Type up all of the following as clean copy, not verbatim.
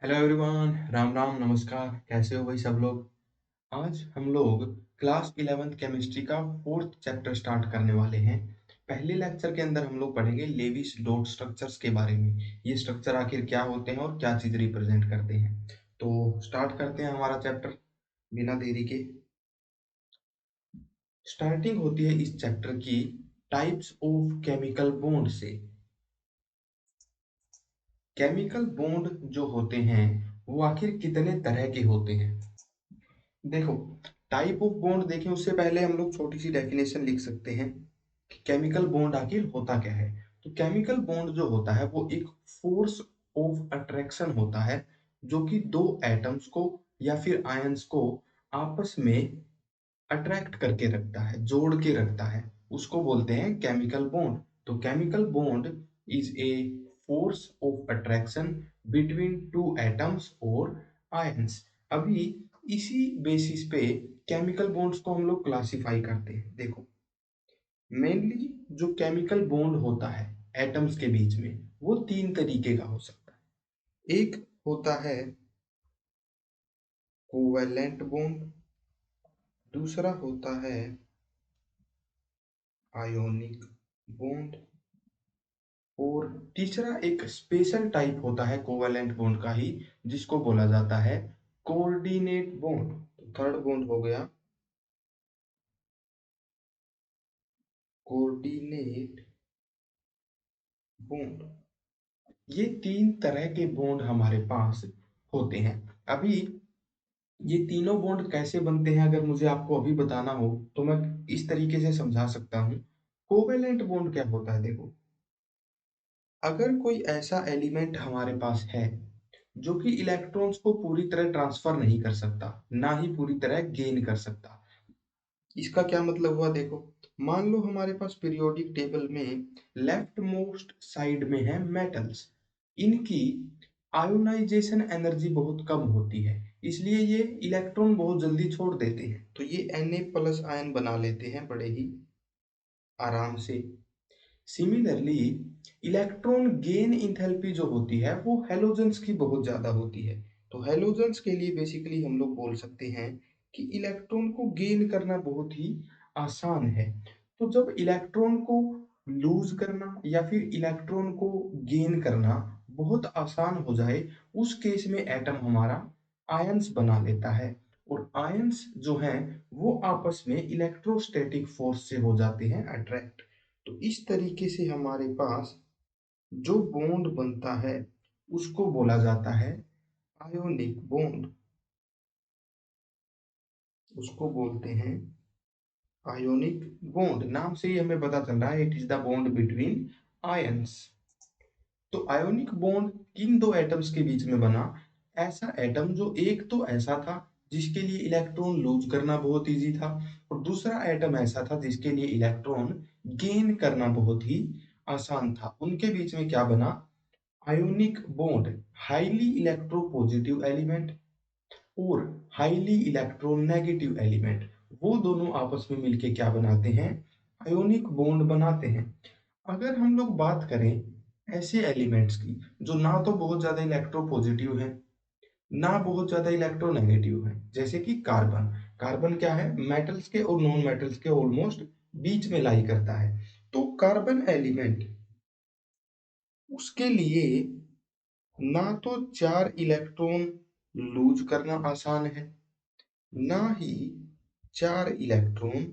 Hello everyone, Ram Ram, नमस्कार। कैसे हो भाई सब लोग? आज हम लोग क्लास 11th केमिस्ट्री का फोर्थ चैप्टर स्टार्ट करने वाले हैं। पहले लेक्चर के अंदर हम लोग पढ़ेंगे लेविस डॉट स्ट्रक्चर्स के बारे में। ये स्ट्रक्चर आखिर क्या होते हैं और क्या चीज रिप्रेजेंट करते हैं। तो स्टार्ट करते हैं हमारा चैप्टर बिना देरी के। स्टार्टिंग होती है इस चैप्टर की टाइप्स ऑफ केमिकल बॉन्ड से। केमिकल बॉन्ड जो होते हैं वो आखिर कितने तरह के होते हैं। देखो, टाइप ऑफ बॉन्ड देखें उससे पहले हम लोग छोटी सी डेफिनेशन लिख सकते हैं कि केमिकल बॉन्ड आखिर होता क्या है। तो केमिकल बॉन्ड जो होता है वो एक फोर्स ऑफ अट्रैक्शन होता है जो कि दो एटम्स को या फिर आयंस को आपस में अट्रैक्ट करके रखता है, जोड़ के रखता है। उसको बोलते हैं केमिकल बॉन्ड। तो chemical bond is a force of attraction between two atoms और आयंस। अभी इसी बेसिस पे केमिकल बॉन्ड्स को हम लोग क्लासिफाई करते हैं। देखो, मेनली जो केमिकल बॉन्ड होता है एटम्स के बीच में वो तीन तरीके का हो सकता है। एक होता है कोवैलेंट बॉन्ड, दूसरा होता है आयोनिक बॉन्ड, और तीसरा एक स्पेशल टाइप होता है कोवैलेंट बॉन्ड का ही, जिसको बोला जाता है कोऑर्डिनेट बॉन्ड। तो थर्ड बॉन्ड हो गया कोऑर्डिनेट बॉन्ड। ये तीन तरह के बॉन्ड हमारे पास होते हैं। अभी ये तीनों बॉन्ड कैसे बनते हैं अगर मुझे आपको अभी बताना हो तो मैं इस तरीके से समझा सकता हूँ। कोवेलेंट बॉन्ड क्या होता है? देखो, अगर कोई ऐसा एलिमेंट हमारे पास है जो कि इलेक्ट्रॉन्स को पूरी तरह ट्रांसफर नहीं कर सकता, ना ही पूरी तरह गेन कर सकता। इसका क्या मतलब हुआ? देखो, मान लो हमारे पास पीरियोडिक टेबल में लेफ्ट मोस्ट साइड में है मेटल्स। इनकी आयोनाइजेशन एनर्जी बहुत कम होती है, इसलिए ये इलेक्ट्रॉन बहुत जल्दी छोड़ देते हैं। तो ये Na+ आयन बना लेते हैं बड़े ही आराम से। सिमिलरली, इलेक्ट्रॉन गेन इंथैल्पी जो होती है वो हैलोजेंस की बहुत ज्यादा होती है। तो हैलोजेंस के लिए बेसिकली हम लोग बोल सकते हैं कि इलेक्ट्रॉन को गेन करना बहुत ही आसान है। तो जब इलेक्ट्रॉन को लूज करना या फिर इलेक्ट्रॉन को गेन करना बहुत आसान हो जाए, उस केस में एटम हमारा आयंस बना लेता है। और आयंस जो हैं वो आपस में इलेक्ट्रोस्टैटिक फोर्स से हो जाते हैं अट्रैक्ट। तो इस तरीके से हमारे पास जो बॉन्ड बनता है उसको बोला जाता है आयोनिक बॉन्ड। उसको बोलते हैं आयोनिक बॉन्ड। नाम से ही हमें पता चल रहा है it is the bond between ions. तो आयोनिक बॉन्ड किन दो एटम्स के बीच में बना? ऐसा एटम जो एक तो ऐसा था जिसके लिए इलेक्ट्रॉन लूज करना बहुत इजी था, और दूसरा एटम ऐसा था जिसके लिए इलेक्ट्रॉन गेन करना बहुत ही आसान था। उनके बीच में क्या बना? Ionic bond. Highly electropositive element और हाईली इलेक्ट्रोनेगेटिव एलिमेंट, वो दोनों आपस में मिलके क्या बनाते हैं? आयोनिक बॉन्ड बनाते हैं। अगर हम लोग बात करें ऐसे एलिमेंट्स की जो ना तो बहुत ज्यादा इलेक्ट्रोपॉजिटिव है ना बहुत ज्यादा इलेक्ट्रोनेगेटिव है, जैसे कि कार्बन। कार्बन क्या है? मेटल्स के और नॉन मेटल्स के ऑलमोस्ट बीच में लाई करता है। तो कार्बन एलिमेंट, उसके लिए ना तो 4 इलेक्ट्रॉन लूज करना आसान है, ना ही 4 इलेक्ट्रॉन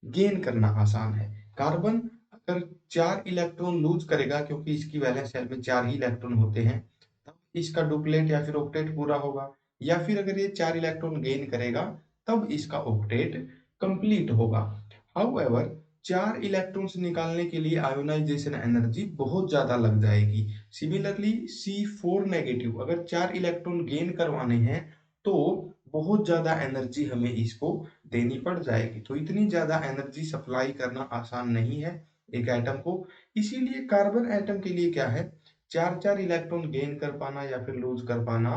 गेन करना आसान है। कार्बन अगर 4 इलेक्ट्रॉन लूज करेगा, क्योंकि इसकी वैलेंस शेल में 4 ही इलेक्ट्रॉन होते हैं, तब इसका डुप्लेट या फिर ऑक्टेट पूरा होगा। या फिर अगर ये 4 इलेक्ट्रॉन गेन करेगा तब इसका ऑक्टेट कंप्लीट होगा। हाउएवर, 4 इलेक्ट्रॉन्स निकालने के लिए आयोनाइजेशन एनर्जी बहुत ज्यादा लग जाएगी। सिमिलरली, C4 नेगेटिव अगर 4 इलेक्ट्रॉन गेन करवाने हैं तो बहुत ज्यादा एनर्जी हमें इसको देनी पड़ जाएगी। तो इतनी ज्यादा एनर्जी सप्लाई करना आसान नहीं है एक एटम को। इसीलिए कार्बन एटम के लिए क्या है, 4 4 इलेक्ट्रॉन गेन कर पाना या फिर लूज कर पाना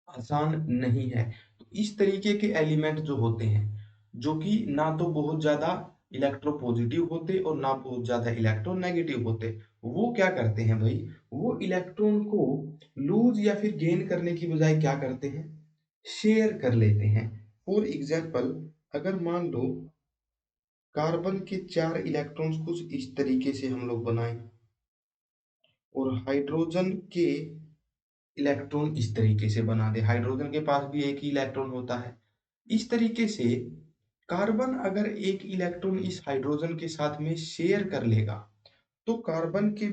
आसान नहीं है। तो इस तरीके के एलिमेंट जो होते हैं, जो कि ना तो बहुत ज्यादा इलेक्ट्रोपॉजिटिव होते और ना बहुत ज्यादा इलेक्ट्रोनेगेटिव होते, वो क्या करते हैं भाई, वो इलेक्ट्रॉन को लूज या फिर गेन करने की बजाय क्या करते हैं, शेयर कर लेते हैं। फॉर एग्जाम्पल, अगर मान लो कार्बन के 4 इलेक्ट्रॉन्स कुछ इस तरीके से हम लोग बनाएं और हाइड्रोजन के इलेक्ट्रॉन इस तरीके से बना दे, हाइड्रोजन के पास भी एक ही इलेक्ट्रॉन होता है। इस तरीके से कार्बन अगर एक इलेक्ट्रॉन इस हाइड्रोजन के साथ में शेयर कर लेगा तो कार्बन के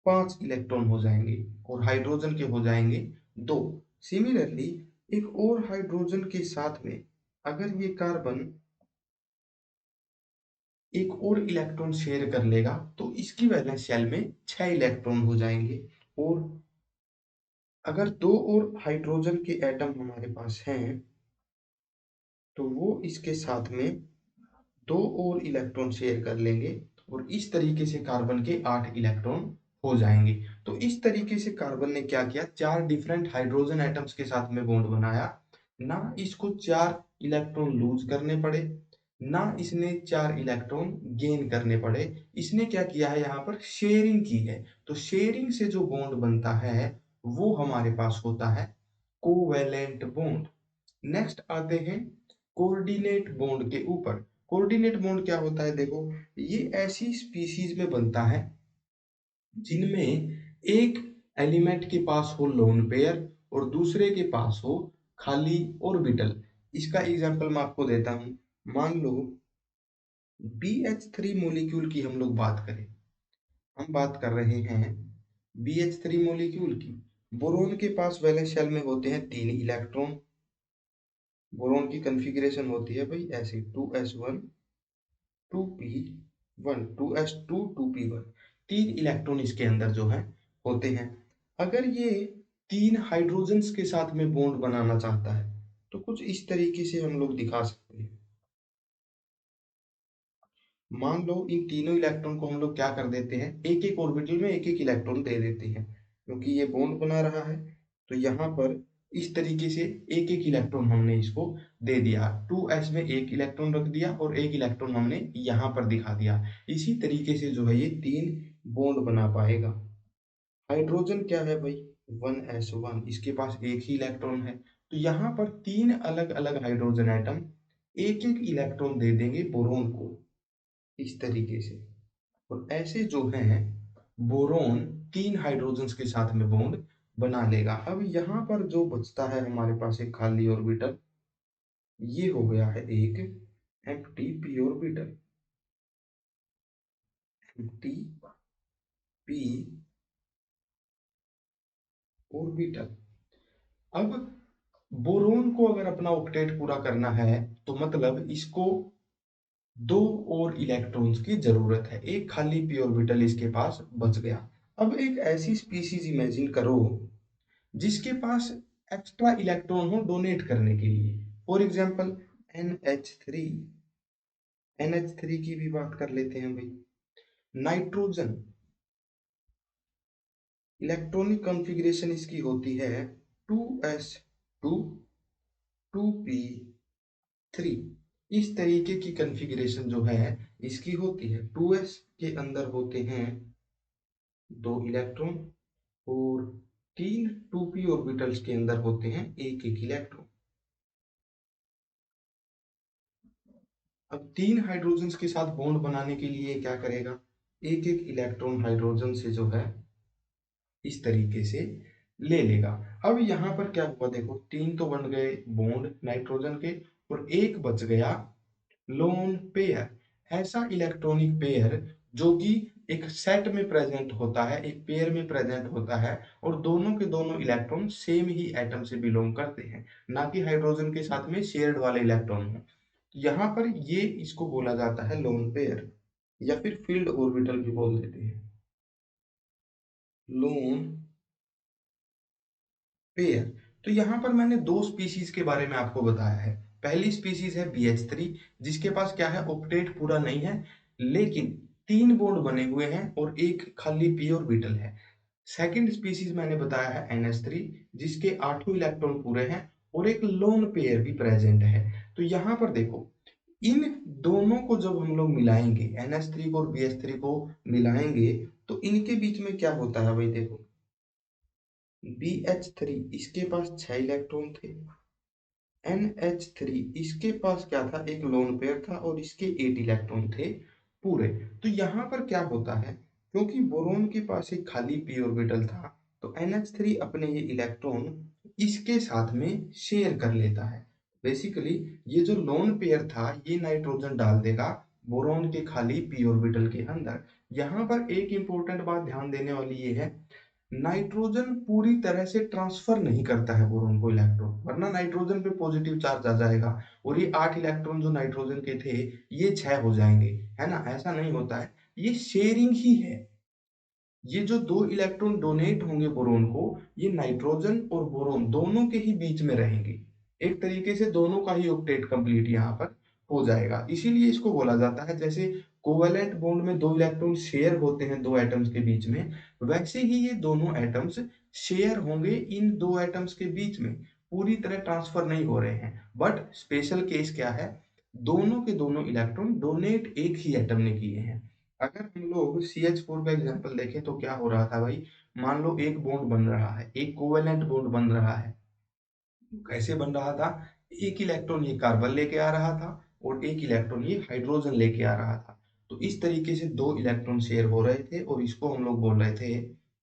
5 इलेक्ट्रॉन हो जाएंगे और हाइड्रोजन के हो जाएंगे 2। सिमिलरली एक और हाइड्रोजन के साथ में अगर ये कार्बन एक और इलेक्ट्रॉन शेयर कर लेगा तो इसकी वैलेंस शेल में 6 इलेक्ट्रॉन हो जाएंगे। और अगर 2 और हाइड्रोजन के एटम हमारे पास हैं तो वो इसके साथ में 2 और इलेक्ट्रॉन शेयर कर लेंगे और इस तरीके से कार्बन के 8 इलेक्ट्रॉन हो जाएंगे। तो इस तरीके से कार्बन ने क्या किया, 4 डिफरेंट हाइड्रोजन एटम्स के साथ में बॉन्ड बनाया। ना इसको 4 इलेक्ट्रॉन लूज करने पड़े, ना इसने 4 इलेक्ट्रॉन गेन करने पड़े। इसने क्या किया है, यहाँ पर शेयरिंग की है। तो शेयरिंग से जो बॉन्ड बनता है वो हमारे पास होता है कोवैलेंट बॉन्ड। नेक्स्ट आते हैं कोऑर्डिनेट बॉन्ड के ऊपर। कोऑर्डिनेट बॉन्ड क्या होता है, देखो ये ऐसी स्पीशीज में बनता है जिनमें एक एलिमेंट के पास हो लोन पेयर और दूसरे के पास हो खाली ऑर्बिटल। इसका एग्जांपल मैं आपको देता हूं। मान लो BH3 मॉलिक्यूल की हम लोग बात करें, हम बात कर रहे हैं BH3 मॉलिक्यूल की। बोरोन के पास वैलेंस शेल में होते हैं 3 इलेक्ट्रॉन। बोरोन की कॉन्फ़िगरेशन होती है भाई ऐसे 2s1 2p1 2s2 2p1। 3 electron इसके अंदर जो है होते हैं। अगर ये 3 हाइड्रोजन्स के साथ में बॉन्ड बनाना चाहता है तो कुछ इस तरीके से हम लोग दिखा सकते हैं। मान लो इन तीनों इलेक्ट्रॉन को हम लोग क्या कर देते हैं, एक एक ऑर्बिटल में एक एक इलेक्ट्रॉन दे देते हैं क्योंकि ये बॉन्ड बना रहा है। तो यहाँ पर इस तरीके से एक एक इलेक्ट्रॉन हमने इसको दे दिया, 2s में एक इलेक्ट्रॉन रख दिया और एक इलेक्ट्रॉन हमने यहाँ पर दिखा दिया। इसी तरीके से जो है ये 3 बॉन्ड बना पाएगा। हाइड्रोजन क्या है भाई, 1s1, इसके पास एक ही इलेक्ट्रॉन है। तो यहाँ पर 3 अलग अलग हाइड्रोजन एटम एक एक इलेक्ट्रॉन दे देंगे बोरोन को इस तरीके से। और ऐसे जो है बोरोन 3 हाइड्रोजन्स के साथ में बॉन्ड बना लेगा। अब यहाँ पर जो बचता है हमारे पास एक खाली ऑर्बिटल, ये हो गया है एक empty P orbital. Empty P orbital. अब बोरोन को अगर अपना ऑक्टेट पूरा करना है तो मतलब इसको 2 और इलेक्ट्रॉन्स की जरूरत है। एक खाली पी ऑर्बिटल इसके पास बच गया। अब एक ऐसी स्पीशीज इमेजिन करो जिसके पास एक्स्ट्रा इलेक्ट्रॉन हो डोनेट करने के लिए। For example NH3। NH3 की भी बात कर लेते हैं भाई। नाइट्रोजन, इलेक्ट्रॉनिक कॉन्फ़िगरेशन इसकी होती है 2s2 2p3। इस तरीके की कॉन्फ़िगरेशन जो है इसकी होती है। 2s के अंदर होते हैं 2 इलेक्ट्रॉन और 3 2p ऑर्बिटल्स के अंदर होते हैं एक एक इलेक्ट्रॉन। अब 3 हाइड्रोजन्स के साथ बॉन्ड बनाने के लिए क्या करेगा, एक एक इलेक्ट्रॉन हाइड्रोजन से जो है इस तरीके से ले लेगा। अब यहाँ पर क्या हुआ, देखो 3 तो बन गए बॉन्ड नाइट्रोजन के और एक बच गया लोन पेयर। ऐसा इलेक्ट्रॉनिक पेयर जो कि एक सेट में प्रेजेंट होता है, एक पेयर में प्रेजेंट होता है और दोनों के दोनों इलेक्ट्रॉन सेम ही एटम से बिलोंग करते हैं, ना कि हाइड्रोजन के साथ में शेयर्ड वाले इलेक्ट्रॉन हो। यहाँ पर ये इसको बोला जाता है लोन पेयर या फिर फील्ड ऑर्बिटल भी बोल देते हैं। Lone pair. तो यहाँ पर मैंने 2 स्पीशीज के बारे में आपको बताया है। पहली स्पीशीज है BH3 जिसके पास क्या है, ऑक्टेट पूरा नहीं है लेकिन 3 बॉन्ड बने हुए हैं और एक खाली पी ऑर्बिटल है। सेकंड स्पीशीज मैंने बताया है NH3 जिसके 8 इलेक्ट्रॉन पूरे हैं और एक लोन पेयर भी प्रेजेंट है। तो यहाँ पर देखो इन दोनों को जब हम लोग मिलाएंगे, NH3 को और BH3 को मिलाएंगे, तो इनके बीच में क्या होता है भाई देखो, BH3 इसके पास 6 इलेक्ट्रॉन थे, NH3 इसके पास क्या था, एक लोन पेयर था और इसके 8 इलेक्ट्रॉन थे पूरे। तो यहाँ पर क्या होता है, क्योंकि बोरोन के पास एक खाली p ऑर्बिटल था, तो NH3 अपने ये इलेक्ट्रॉन इसके साथ में शेयर कर लेता है। बेसिकली ये जो लोन पेयर था ये नाइट्रोजन डाल देगा बोरोन के खाली p ऑर्बिटल के अंदर। यहाँ पर एक इंपॉर्टेंट बात ध्यान देने वाली ये है, नाइट्रोजन पूरी तरह से ट्रांसफर नहीं करता है बोरोन को इलेक्ट्रॉन, वरना नाइट्रोजन पे पॉजिटिव चार्ज आ जाएगा और ये 8 इलेक्ट्रॉन जो नाइट्रोजन के थे ये 6 हो जाएंगे, है ना। ऐसा नहीं होता है, ये शेयरिंग ही है। ये जो 2 इलेक्ट्रॉन डोनेट होंगे बोरोन को, ये नाइट्रोजन और बोरोन दोनों के ही बीच में रहेंगे। एक तरीके से दोनों का ही ऑक्टेट कंप्लीट यहाँ पर हो जाएगा। इसीलिए इसको बोला जाता है, जैसे कोवेलेंट बॉन्ड में 2 इलेक्ट्रॉन शेयर होते हैं 2 एटम्स के बीच में, वैसे ही ये दोनों एटम्स शेयर होंगे इन 2 एटम्स के बीच में, पूरी तरह ट्रांसफर नहीं हो रहे हैं। बट स्पेशल केस क्या है, दोनों के दोनों इलेक्ट्रॉन डोनेट एक ही एटम ने किए हैं। अगर हम लोग CH4 का एग्जांपल देखें तो क्या हो रहा था भाई, मान लो एक बॉन्ड बन रहा है, एक कोवेलेंट बॉन्ड बन रहा है। कैसे बन रहा था, एक इलेक्ट्रॉन ये कार्बन लेके आ रहा था और एक इलेक्ट्रॉन ये हाइड्रोजन लेके आ रहा था। तो इस तरीके से 2 इलेक्ट्रॉन शेयर हो रहे थे और इसको हम लोग बोल रहे थे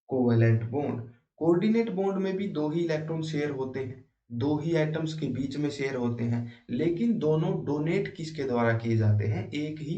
कोवेलेंट बॉन्ड। कोऑर्डिनेट बॉन्ड में भी 2 ही इलेक्ट्रॉन शेयर होते हैं, 2 ही एटम्स के बीच में शेयर होते हैं, लेकिन दोनों डोनेट किसके द्वारा किए जाते हैं, एक ही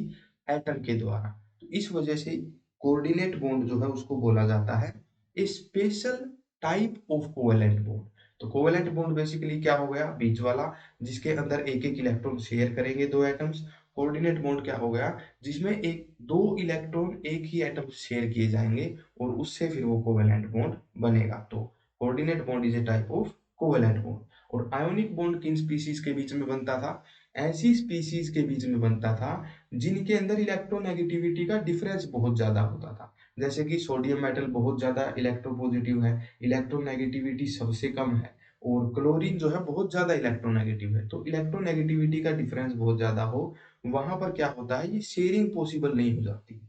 एटम के द्वारा। तो इस वजह से कोऑर्डिनेट बॉन्ड जो है उसको बोला जाता है a special type of covalent bond. तो कोवेलेंट बॉन्ड बेसिकली क्या हो गया, बीच वाला, जिसके अंदर एक एक इलेक्ट्रॉन शेयर करेंगे 2 एटम्स। कोऑर्डिनेट बॉन्ड क्या हो गया, जिसमें एक 2 इलेक्ट्रॉन एक ही एटम शेयर किए जाएंगे और उससे फिर वो कोवेलेंट बॉन्ड बनेगा। तो coordinate bond is a type of covalent bond. और आयोनिक बॉन्ड किन स्पीशीज के बीच में बनता था, ऐसी स्पीशीज के बीच में बनता था जिनके अंदर इलेक्ट्रोनेगेटिविटी का डिफरेंस बहुत ज्यादा होता था। जैसे कि सोडियम मेटल बहुत ज्यादा इलेक्ट्रोपॉजिटिव है, इलेक्ट्रोनेगेटिविटी सबसे कम है, और क्लोरीन जो है बहुत ज्यादा इलेक्ट्रोनेगेटिव है। तो इलेक्ट्रोनेगेटिविटी का डिफरेंस बहुत ज्यादा हो, वहां पर क्या होता है, ये शेयरिंग पॉसिबल नहीं हो जाती।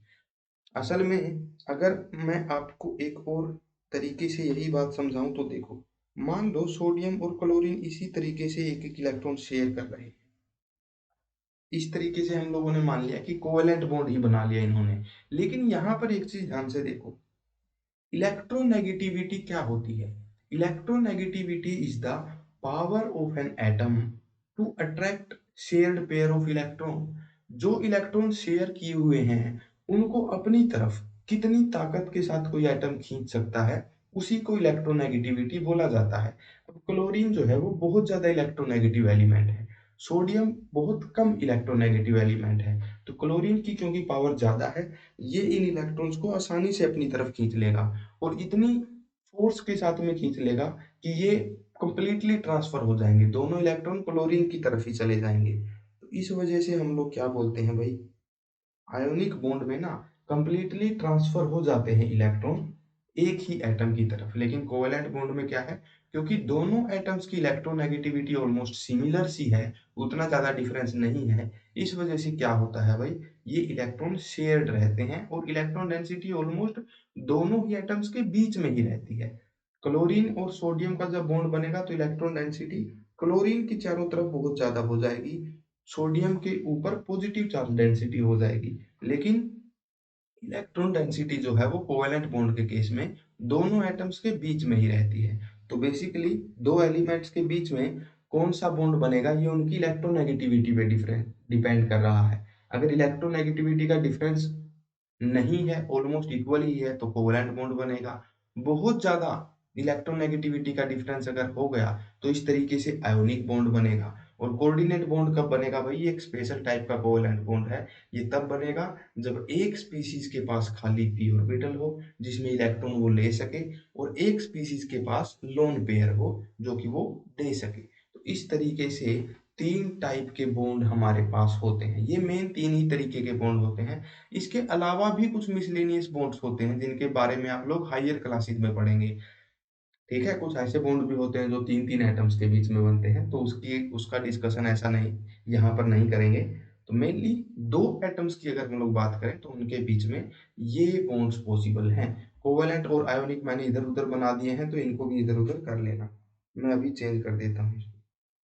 असल में अगर मैं आपको एक और तरीके से यही बात समझाऊं तो देखो, मान लो सोडियम और क्लोरीन इसी तरीके से एक एक इलेक्ट्रॉन शेयर कर रहे हैं। इस तरीके से हम लोगों ने मान लिया कि कोवेलेंट बॉन्ड ही बना लिया इन्होंने। लेकिन यहाँ पर एक चीज ध्यान से देखो, इलेक्ट्रोनेगेटिविटी क्या होती है। Electronegativity is the power of an atom to attract shared pair of electron. जो इलेक्ट्रॉन शेयर किए हुए हैं उनको अपनी तरफ कितनी ताकत के साथ कोई एटम खींच सकता है, उसी को इलेक्ट्रोनेगेटिविटी बोला जाता है। अब क्लोरीन जो है वो बहुत ज्यादा इलेक्ट्रोनेगेटिव एलिमेंट है, सोडियम बहुत कम इलेक्ट्रोनेगेटिव एलिमेंट है। तो क्लोरीन की क्योंकि पावर ज्यादा है, ये इन इलेक्ट्रॉन्स को आसानी से अपनी तरफ खींच लेगा और इतनी फोर्स के साथ में खींच लेगा कि ये कंप्लीटली ट्रांसफर हो जाएंगे, दोनों इलेक्ट्रॉन क्लोरीन की तरफ ही चले जाएंगे। तो इस वजह से हम लोग क्या बोलते हैं भाई, आयोनिक बॉन्ड में ना कंप्लीटली ट्रांसफर हो जाते हैं इलेक्ट्रॉन एक ही एटम की तरफ। लेकिन कोवेलेंट बॉन्ड में क्या है, क्योंकि दोनों एटम्स की इलेक्ट्रोनेगेटिविटी ऑलमोस्ट सिमिलर सी है, उतना ज्यादा डिफरेंस नहीं है, इस वजह से क्या होता है भाई, ये इलेक्ट्रॉन शेयर्ड रहते हैं और इलेक्ट्रॉन डेंसिटी ऑलमोस्ट दोनों ही एटम्स के बीच में ही रहती है। क्लोरीन और सोडियम का जब बॉन्ड बनेगा तो इलेक्ट्रॉन डेंसिटी क्लोरीन की चारों तरफ बहुत ज्यादा हो जाएगी, सोडियम के ऊपर पॉजिटिव चार्ज डेंसिटी हो जाएगी। लेकिन इलेक्ट्रॉन डेंसिटी जो है वो कोवेलेंट बॉन्ड के केस में दोनों एटम्स के बीच में ही रहती है। तो बेसिकली दो एलिमेंट्स के बीच में कौन सा बॉन्ड बनेगा, ये उनकी इलेक्ट्रोनेगेटिविटी पे डिफरेंस डिपेंड कर रहा है। अगर इलेक्ट्रोनेगेटिविटी का डिफरेंस नहीं है, ऑलमोस्ट इक्वल ही है, तो कोवेलेंट बॉन्ड बनेगा। बहुत ज्यादा इलेक्ट्रोनेगेटिविटी का डिफरेंस अगर हो गया तो इस तरीके से आयोनिक बॉन्ड बनेगा। और कोऑर्डिनेट बॉन्ड कब बनेगा भाई, ये एक स्पेशल टाइप का कोवेलेंट बॉन्ड है। ये तब बनेगा जब एक स्पीशीज के पास खाली p ऑर्बिटल हो जिसमें इलेक्ट्रॉन वो ले सके, और एक स्पीशीज के पास लोन पेयर हो जो कि वो दे सके। तो इस तरीके से 3 टाइप के बॉन्ड हमारे पास होते हैं, ये मेन 3 ही तरीके के बॉन्ड होते हैं। इसके अलावा भी कुछ मिसलेनियस बॉन्ड्स होते हैं जिनके बारे में आप लोग हायर क्लासेस में पढ़ेंगे। ठीक है, कुछ ऐसे बॉन्ड भी होते हैं जो 3 3 एटम्स के बीच में बनते हैं, तो उसकी उसका डिस्कशन ऐसा नहीं यहाँ पर नहीं करेंगे। तो मेनली दो एटम्स की अगर हम लोग बात करें तो उनके बीच में ये बॉन्ड्स पॉसिबल हैं। कोवेलेंट और आयोनिक मैंने इधर उधर बना दिए हैं, तो इनको भी इधर उधर कर लेना। मैं अभी चेंज कर देता हूँ।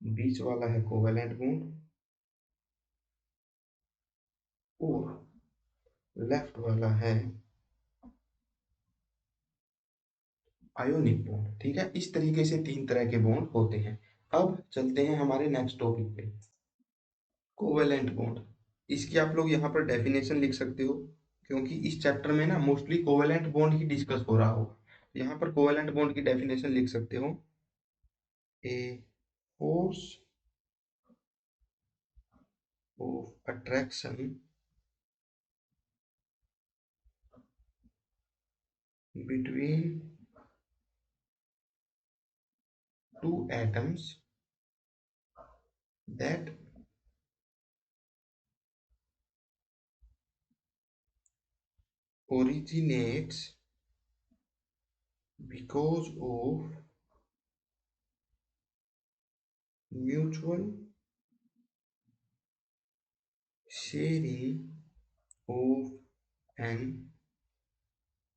बीच वाला है कोवेलेंट बॉन्ड और लेफ्ट वाला है आयोनिक बॉन्ड। ठीक है, इस तरीके से तीन तरह के बॉन्ड होते हैं। अब चलते हैं हमारे नेक्स्ट टॉपिक पे, कोवेलेंट बॉन्ड। इसकी आप लोग यहाँ पर डेफिनेशन लिख सकते हो, क्योंकि इस चैप्टर में ना मोस्टली कोवेलेंट बॉन्ड ही डिस्कस हो रहा होगा। यहाँ पर कोवेलेंट बॉन्ड की डेफिनेशन लिख सकते हो, a force of attraction between two atoms that originates because of mutual sharing of an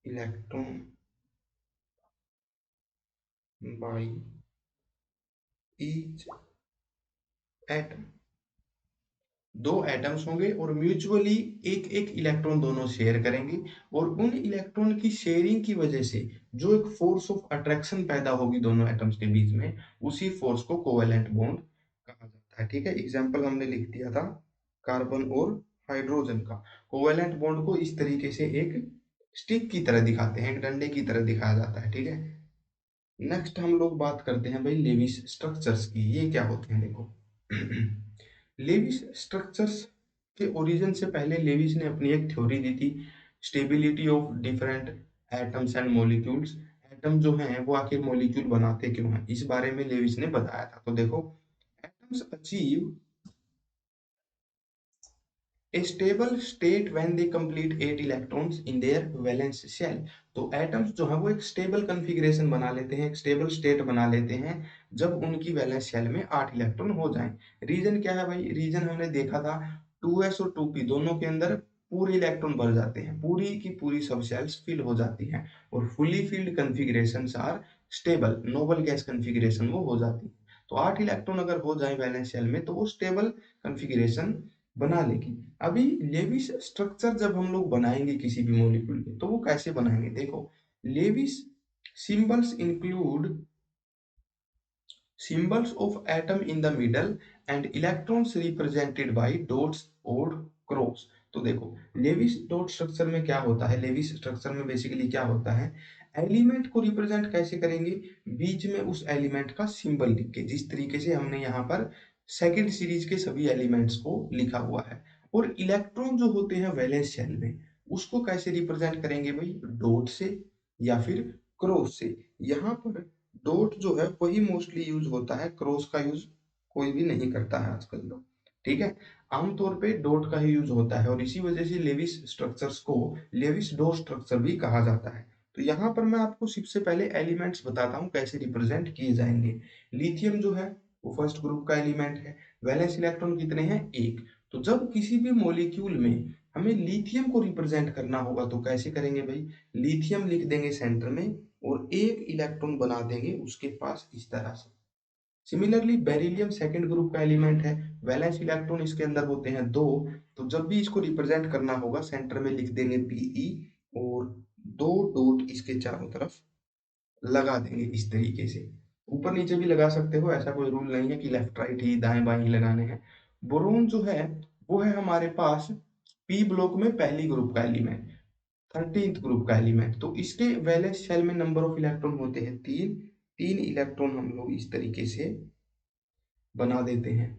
electron by each atom। दो एटम्स होंगे और म्यूचुअली एक एक इलेक्ट्रॉन दोनों शेयर करेंगे, और उन इलेक्ट्रॉन की शेयरिंग की वजह से जो एक फोर्स ऑफ अट्रैक्शन पैदा होगी दोनों एटम्स के बीच में, उसी फोर्स को कोवेलेंट बॉन्ड कहा जाता है। ठीक है, एग्जांपल हमने लिख दिया था कार्बन और हाइड्रोजन का। कोवेलेंट बॉन्ड को इस तरीके से एक स्टिक की तरह दिखाते हैं, एक डंडे की तरह दिखाया जाता है। ठीक है, नेक्स्ट हम लोग बात करते हैं भाई लेविस स्ट्रक्चर्स की। ये क्या होते हैं देखो। लेविस स्ट्रक्चर्स के ओरिजिन से पहले लेविस ने अपनी एक थ्योरी दी थी, stability of different atoms and molecules. Atom जो हैं वो आखिर मॉलिक्यूल बनाते क्यों हैं, इस बारे में लेविस ने बताया था। तो देखो, atoms achieve a stable state when they complete 8 electrons in their valence shell। तो एटम्स जो है वो एक स्टेबल कॉन्फ़िगरेशन बना लेते हैं, एक स्टेबल स्टेट बना लेते हैं जब उनकी वैलेंस शेल में 8 इलेक्ट्रॉन हो जाएं। रीजन क्या है भाई, रीजन हमने देखा था 2s और 2p दोनों के अंदर पूरे इलेक्ट्रॉन भर जाते हैं, पूरी की पूरी सब शेल्स फिल हो जाती हैं, और fully filled configurations are stable, noble gas configuration वो हो जाती है। तो 8 इलेक्ट्रॉन अगर हो जाए वैलेंस शेल में तो वो स्टेबल कॉन्फ़िगरेशन बना लेगी। अभी लेविस स्ट्रक्चर जब हम लोग बनाएंगे किसी भी मॉलिक्यूल के, तो वो कैसे बनाएंगे देखो। Lewis symbols include symbols of atom in the middle and electrons represented by dots और क्रॉस। तो देखो, लेविस डॉट स्ट्रक्चर में क्या होता है, लेविस स्ट्रक्चर में बेसिकली क्या होता है, एलिमेंट को रिप्रेजेंट कैसे करेंगे, बीच में उस एलिमेंट का सिंबल लिख के, जिस तरीके से हमने यहाँ पर सेकेंड सीरीज के सभी एलिमेंट्स को लिखा हुआ है। और इलेक्ट्रॉन जो होते हैं वैलेंस शेल में, उसको कैसे रिप्रेजेंट करेंगे भाई, डॉट से या फिर क्रॉस से। यहाँ पर डॉट जो है वही मोस्टली यूज होता है, क्रॉस का यूज कोई भी नहीं करता है आजकल लोग। ठीक है, आमतौर पे डॉट का ही यूज होता है, और इसी वजह से लेविस स्ट्रक्चर्स को लेविस डॉट स्ट्रक्चर भी कहा जाता है। तो यहाँ पर मैं आपको सबसे पहले एलिमेंट्स बताता हूँ कैसे रिप्रेजेंट किए जाएंगे। लिथियम जो है वो फर्स्ट ग्रुप का एलिमेंट है, वैलेंस इलेक्ट्रॉन कितने हैं, एक। तो जब किसी भी मॉलिक्यूल में हमें लिथियम को रिप्रेजेंट करना होगा तो कैसे करेंगे भाई, लिथियम लिख देंगे सेंटर में और एक इलेक्ट्रॉन बना देंगे उसके पास इस तरह से। सिमिलरली बेरिलियम सेकंड ग्रुप का एलिमेंट है, वैलेंस इलेक्ट्रॉन इसके अंदर होते हैं दो। तो जब भी इसको रिप्रेजेंट करना होगा सेंटर में लिख देंगे Pe और दो डॉट इसके चारों तरफ लगा देंगे इस तरीके से। ऊपर नीचे भी लगा सकते हो, ऐसा कोई रूल नहीं है कि लेफ्ट राइट ही दाएं बाएं ही लगाने हैं। बोरोन जो है वो है हमारे पास पी ब्लॉक में पहली ग्रुप का एलिमेंट, 13th ग्रुप का एलिमेंट। तो इसके वैलेंस शेल में नंबर ऑफ इलेक्ट्रॉन होते हैं तीन, तीन इलेक्ट्रॉन हम लोग इस तरीके से बना देते हैं।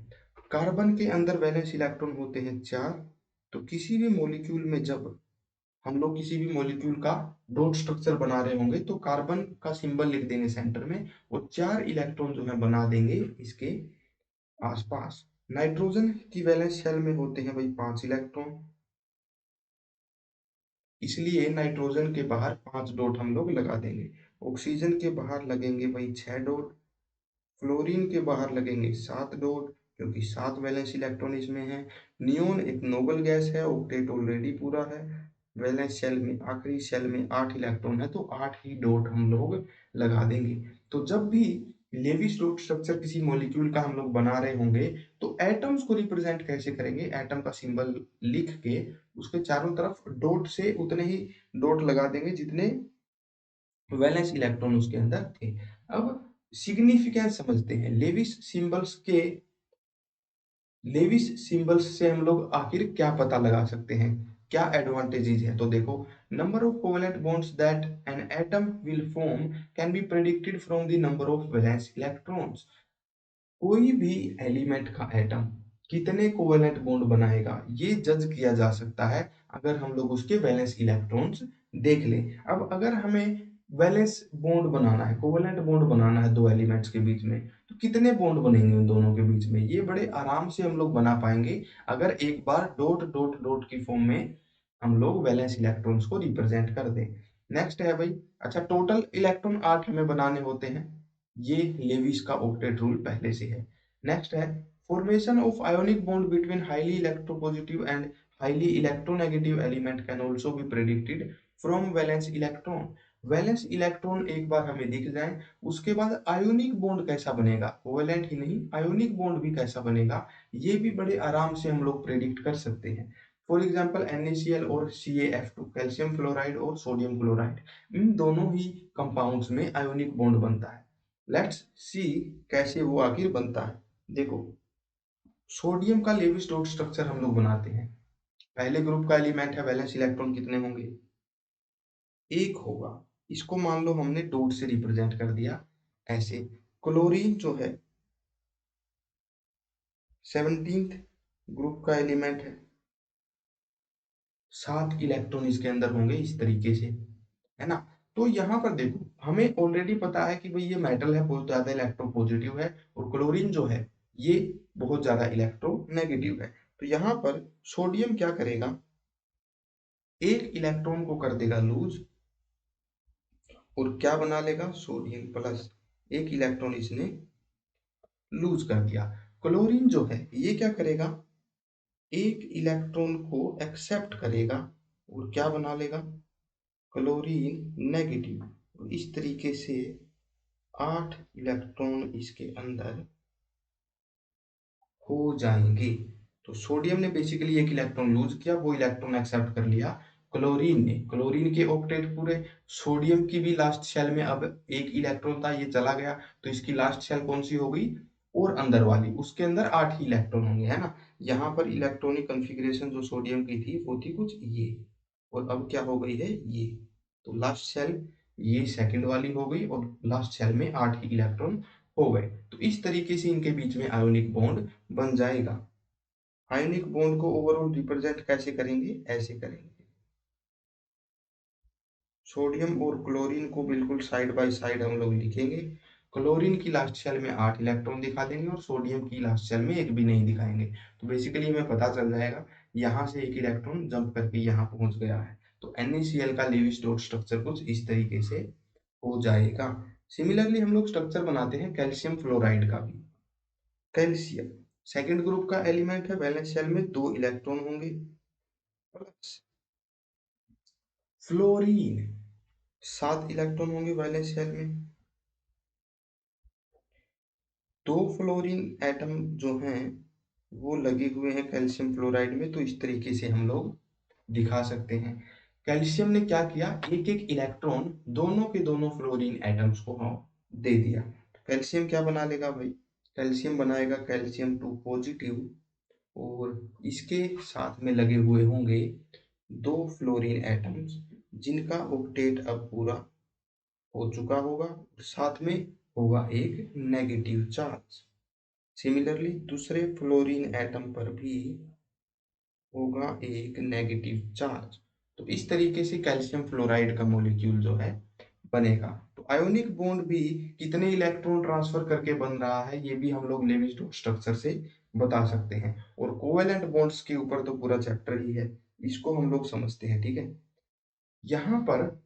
कार्बन के अंदर वैलेंस इलेक्ट्रॉन होते हैं चार। तो किसी भी मॉलिक्यूल में जब हम लोग किसी भी मॉलिक्यूल का डॉट स्ट्रक्चर बना रहे होंगे तो कार्बन का सिंबल लिख देंगे सेंटर में और चार इलेक्ट्रॉन जो है बना देंगे इसके आसपास। नाइट्रोजन की वैलेंस शेल में होते हैं भाई पांच इलेक्ट्रॉन, इसलिए नाइट्रोजन के बाहर पांच डॉट हम लोग लगा देंगे। ऑक्सीजन के बाहर लगेंगे भाई छह डॉट, फ्लोरीन के बाहर लगेंगे सात डॉट, क्योंकि 7 वैलेंस इलेक्ट्रॉन इसमें है। नियोन एक नोबल गैस है, ऑक्टेट ऑलरेडी पूरा है। वैलेंस शेल में, आखिरी शेल में 8 इलेक्ट्रॉन है, तो 8 ही डॉट हम लोग लगा देंगे। तो जब भी लेविस डॉट स्ट्रक्चर किसी मॉलिक्यूल का हम लोग बना रहे होंगे, तो एटम्स को रिप्रेजेंट कैसे करेंगे? एटम का सिंबल लिख के उसके चारों तरफ डॉट से उतने ही डॉट लगा देंगे जितने वैलेंस इलेक्ट्रॉन उसके अंदर थे। अब सिग्निफिकेंस समझते हैं। लेविस सिंबल्स से हम लोग आखिर क्या पता लगा सकते हैं, क्या एडवांटेजेस है? तो देखो, number of covalent bonds that an atom will form can be predicted from the number of valence electrons. कोई भी एलिमेंट का एटम कितने कोवेलेंट बॉन्ड बनाएगा, ये जज किया जा सकता है अगर हम लोग उसके वैलेंस इलेक्ट्रॉन्स देख लें। अब अगर हमें वैलेंस बॉन्ड बनाना है, कोवेलेंट बॉन्ड बनाना है दो एलिमेंट्स के बीच में, तो कितने बॉन्ड बनेंगे उन दोनों के बीच में? ये बड़े आराम से हम लोग बना पाएंगे अगर एक बार डॉट डॉट डॉट की फॉर्म में हम लोग वैलेंस इलेक्ट्रॉन्स को रिप्रेजेंट कर दें। नेक्स्ट है भाई, अच्छा टोटल इलेक्ट्रॉन 8 हमें बनाने होते हैं, ये लेविस का ऑक्टेट रूल पहले से है। नेक्स्ट है, formation of ionic bond between highly electropositive and highly electronegative element can also be predicted from valence electron. Valence electron एक बार हमें दिख जाए, उसके बाद आयोनिक बॉन्ड कैसा बनेगा, कोवेलेंट ही नहीं आयोनिक बॉन्ड भी कैसा बनेगा, ये भी बड़े आराम से हम लोग प्रेडिक्ट कर सकते हैं। फॉर एग्जाम्पल NaCl और CaF2, कैल्शियम फ्लोराइड और सोडियम क्लोराइड, इन दोनों ही कंपाउंड्स में आयोनिक बॉन्ड बनता है। लेट्स सी कैसे वो आखिर बनता है। देखो, सोडियम का लेविस डॉट स्ट्रक्चर हम लोग बनाते हैं। पहले ग्रुप का एलिमेंट है, वैलेंस इलेक्ट्रॉन कितने होंगे? एक होगा। इसको मान लो हमने डॉट से रिप्रेजेंट कर दिया ऐसे। क्लोरीन जो है 17th ग्रुप का एलिमेंट है, 7 इलेक्ट्रॉन इसके अंदर होंगे इस तरीके से, है ना? तो यहाँ पर देखो, हमें ऑलरेडी पता है कि भाई ये मेटल है, बहुत ज्यादा इलेक्ट्रोपॉजिटिव है, और क्लोरीन जो है ये बहुत ज्यादा इलेक्ट्रोनेगेटिव है। तो यहाँ पर सोडियम क्या करेगा, एक इलेक्ट्रॉन को कर देगा लूज, और क्या बना लेगा, सोडियम प्लस, एक इलेक्ट्रॉन इसने लूज कर दिया। क्लोरीन जो है ये क्या करेगा, एक इलेक्ट्रॉन को एक्सेप्ट करेगा और क्या बना लेगा, क्लोरीन नेगेटिव। इस तरीके से 8 इलेक्ट्रॉन इसके अंदर हो जाएंगे। तो सोडियम ने बेसिकली एक इलेक्ट्रॉन लूज किया, वो इलेक्ट्रॉन एक्सेप्ट कर लिया क्लोरीन ने। क्लोरीन के ऑक्टेट पूरे। सोडियम की भी लास्ट शेल में अब एक इलेक्ट्रॉन था, ये चला गया, तो इसकी लास्ट शेल कौन सी हो गई, और अंदर वाली, उसके अंदर 8 ही इलेक्ट्रॉन होंगे, है ना? यहाँ पर इलेक्ट्रॉनिक कॉन्फ़िगरेशन जो सोडियम की थी वो थी कुछ ये, और अब क्या हो गई है ये। तो लास्ट शेल ये सेकंड वाली हो गई, और लास्ट शेल में 8 ही इलेक्ट्रॉन हो गए। तो इस तरीके से इनके बीच में आयोनिक बॉन्ड बन जाएगा। आयोनिक बॉन्ड को ओवरऑल रिप्रेजेंट कैसे करेंगे, ऐसे करेंगे। सोडियम और क्लोरीन को बिल्कुल साइड बाय साइड हम लोग लिखेंगे। क्लोरीन की लास्ट शेल में 8 इलेक्ट्रॉन दिखा देंगे, और सोडियम की लास्ट शेल में एक भी नहीं दिखाएंगे। तो बेसिकली हमें पता चल जाएगा यहाँ से एक इलेक्ट्रॉन जंप करके यहाँ पहुंच गया है। तो NaCl का लेविस डॉट स्ट्रक्चर कुछ इस तरीके से हो जाएगा। सिमिलरली हम लोग स्ट्रक्चर बनाते हैं कैल्शियम फ्लोराइड का भी। कैल्शियम सेकेंड ग्रुप का एलिमेंट है, वैलेंस शेल में 2 इलेक्ट्रॉन होंगे, प्लस फ्लोरीन 7 इलेक्ट्रॉन होंगे वैलेंस शेल में। 2 फ्लोरीन एटम जो हैं वो लगे हुए हैं कैल्शियम फ्लोराइड में, तो इस तरीके से हम लोग दिखा सकते हैं। कैल्शियम ने क्या किया, एक एक इलेक्ट्रॉन दोनों के दोनों फ्लोरीन एटम्स को दे दिया। कैल्शियम क्या बना लेगा भाई, कैल्शियम बनाएगा कैल्शियम 2 पॉजिटिव, और इसके साथ में लगे हुए होंगे 2 फ्लोरीन एटम्स, जिनका ऑक्टेट अब पूरा हो चुका होगा, साथ में होगा एक नेगेटिव चार्ज। सिमिलरली दूसरे फ्लोरीन एटम पर भी होगा एक नेगेटिव चार्ज। तो इस तरीके से कैल्शियम फ्लोराइड का मॉलिक्यूल जो है बनेगा। तो आयोनिक बॉन्ड भी कितने इलेक्ट्रॉन ट्रांसफर करके बन रहा है, ये भी हम लोग लेविस डॉट स्ट्रक्चर से बता सकते हैं। और कोवेलेंट बॉन्ड्स के ऊपर तो पूरा चैप्टर ही है, इसको हम लोग समझते हैं, ठीक है? यहाँ पर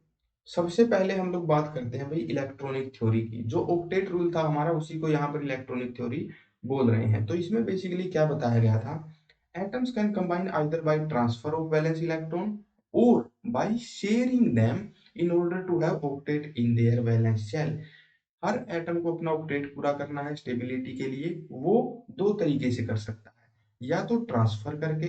सबसे पहले हम लोग बात करते हैं भाई इलेक्ट्रॉनिक थ्योरी की। जो ऑक्टेट रूल था हमारा, उसी को यहाँ पर इलेक्ट्रॉनिक थ्योरी बोल रहे हैं। तो इसमें बेसिकली क्या बताया गया था, atoms can combine either by transfer of valence electron और by sharing them in order to have octet in their valence shell. हर एटम को अपना ऑक्टेट पूरा करना है स्टेबिलिटी के लिए, वो दो तरीके से कर सकता है, या तो ट्रांसफर करके,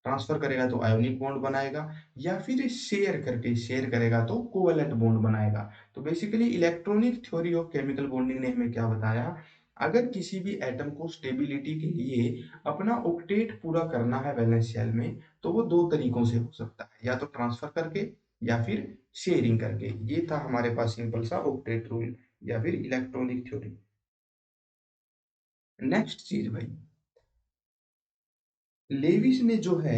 ट्रांसफर करेगा तो आयोनिक बॉन्ड बनाएगा, या फिर शेयर करके, शेयर करेगा तो कोवैलेंट बॉन्ड बनाएगा। तो basically electronic theory of chemical bonding ने हमें क्या बताया, अगर किसी भी एटम को स्टेबिलिटी के लिए अपना ऑक्टेट पूरा करना है वैलेंस शेल में, तो वो दो तरीकों से हो सकता है, या तो ट्रांसफर करके या फिर शेयरिंग करके। ये था हमारे पास सिंपल सा ऑक्टेट रूल या फिर इलेक्ट्रॉनिक थ्योरी। नेक्स्ट चीज भाई, लेविस ने जो है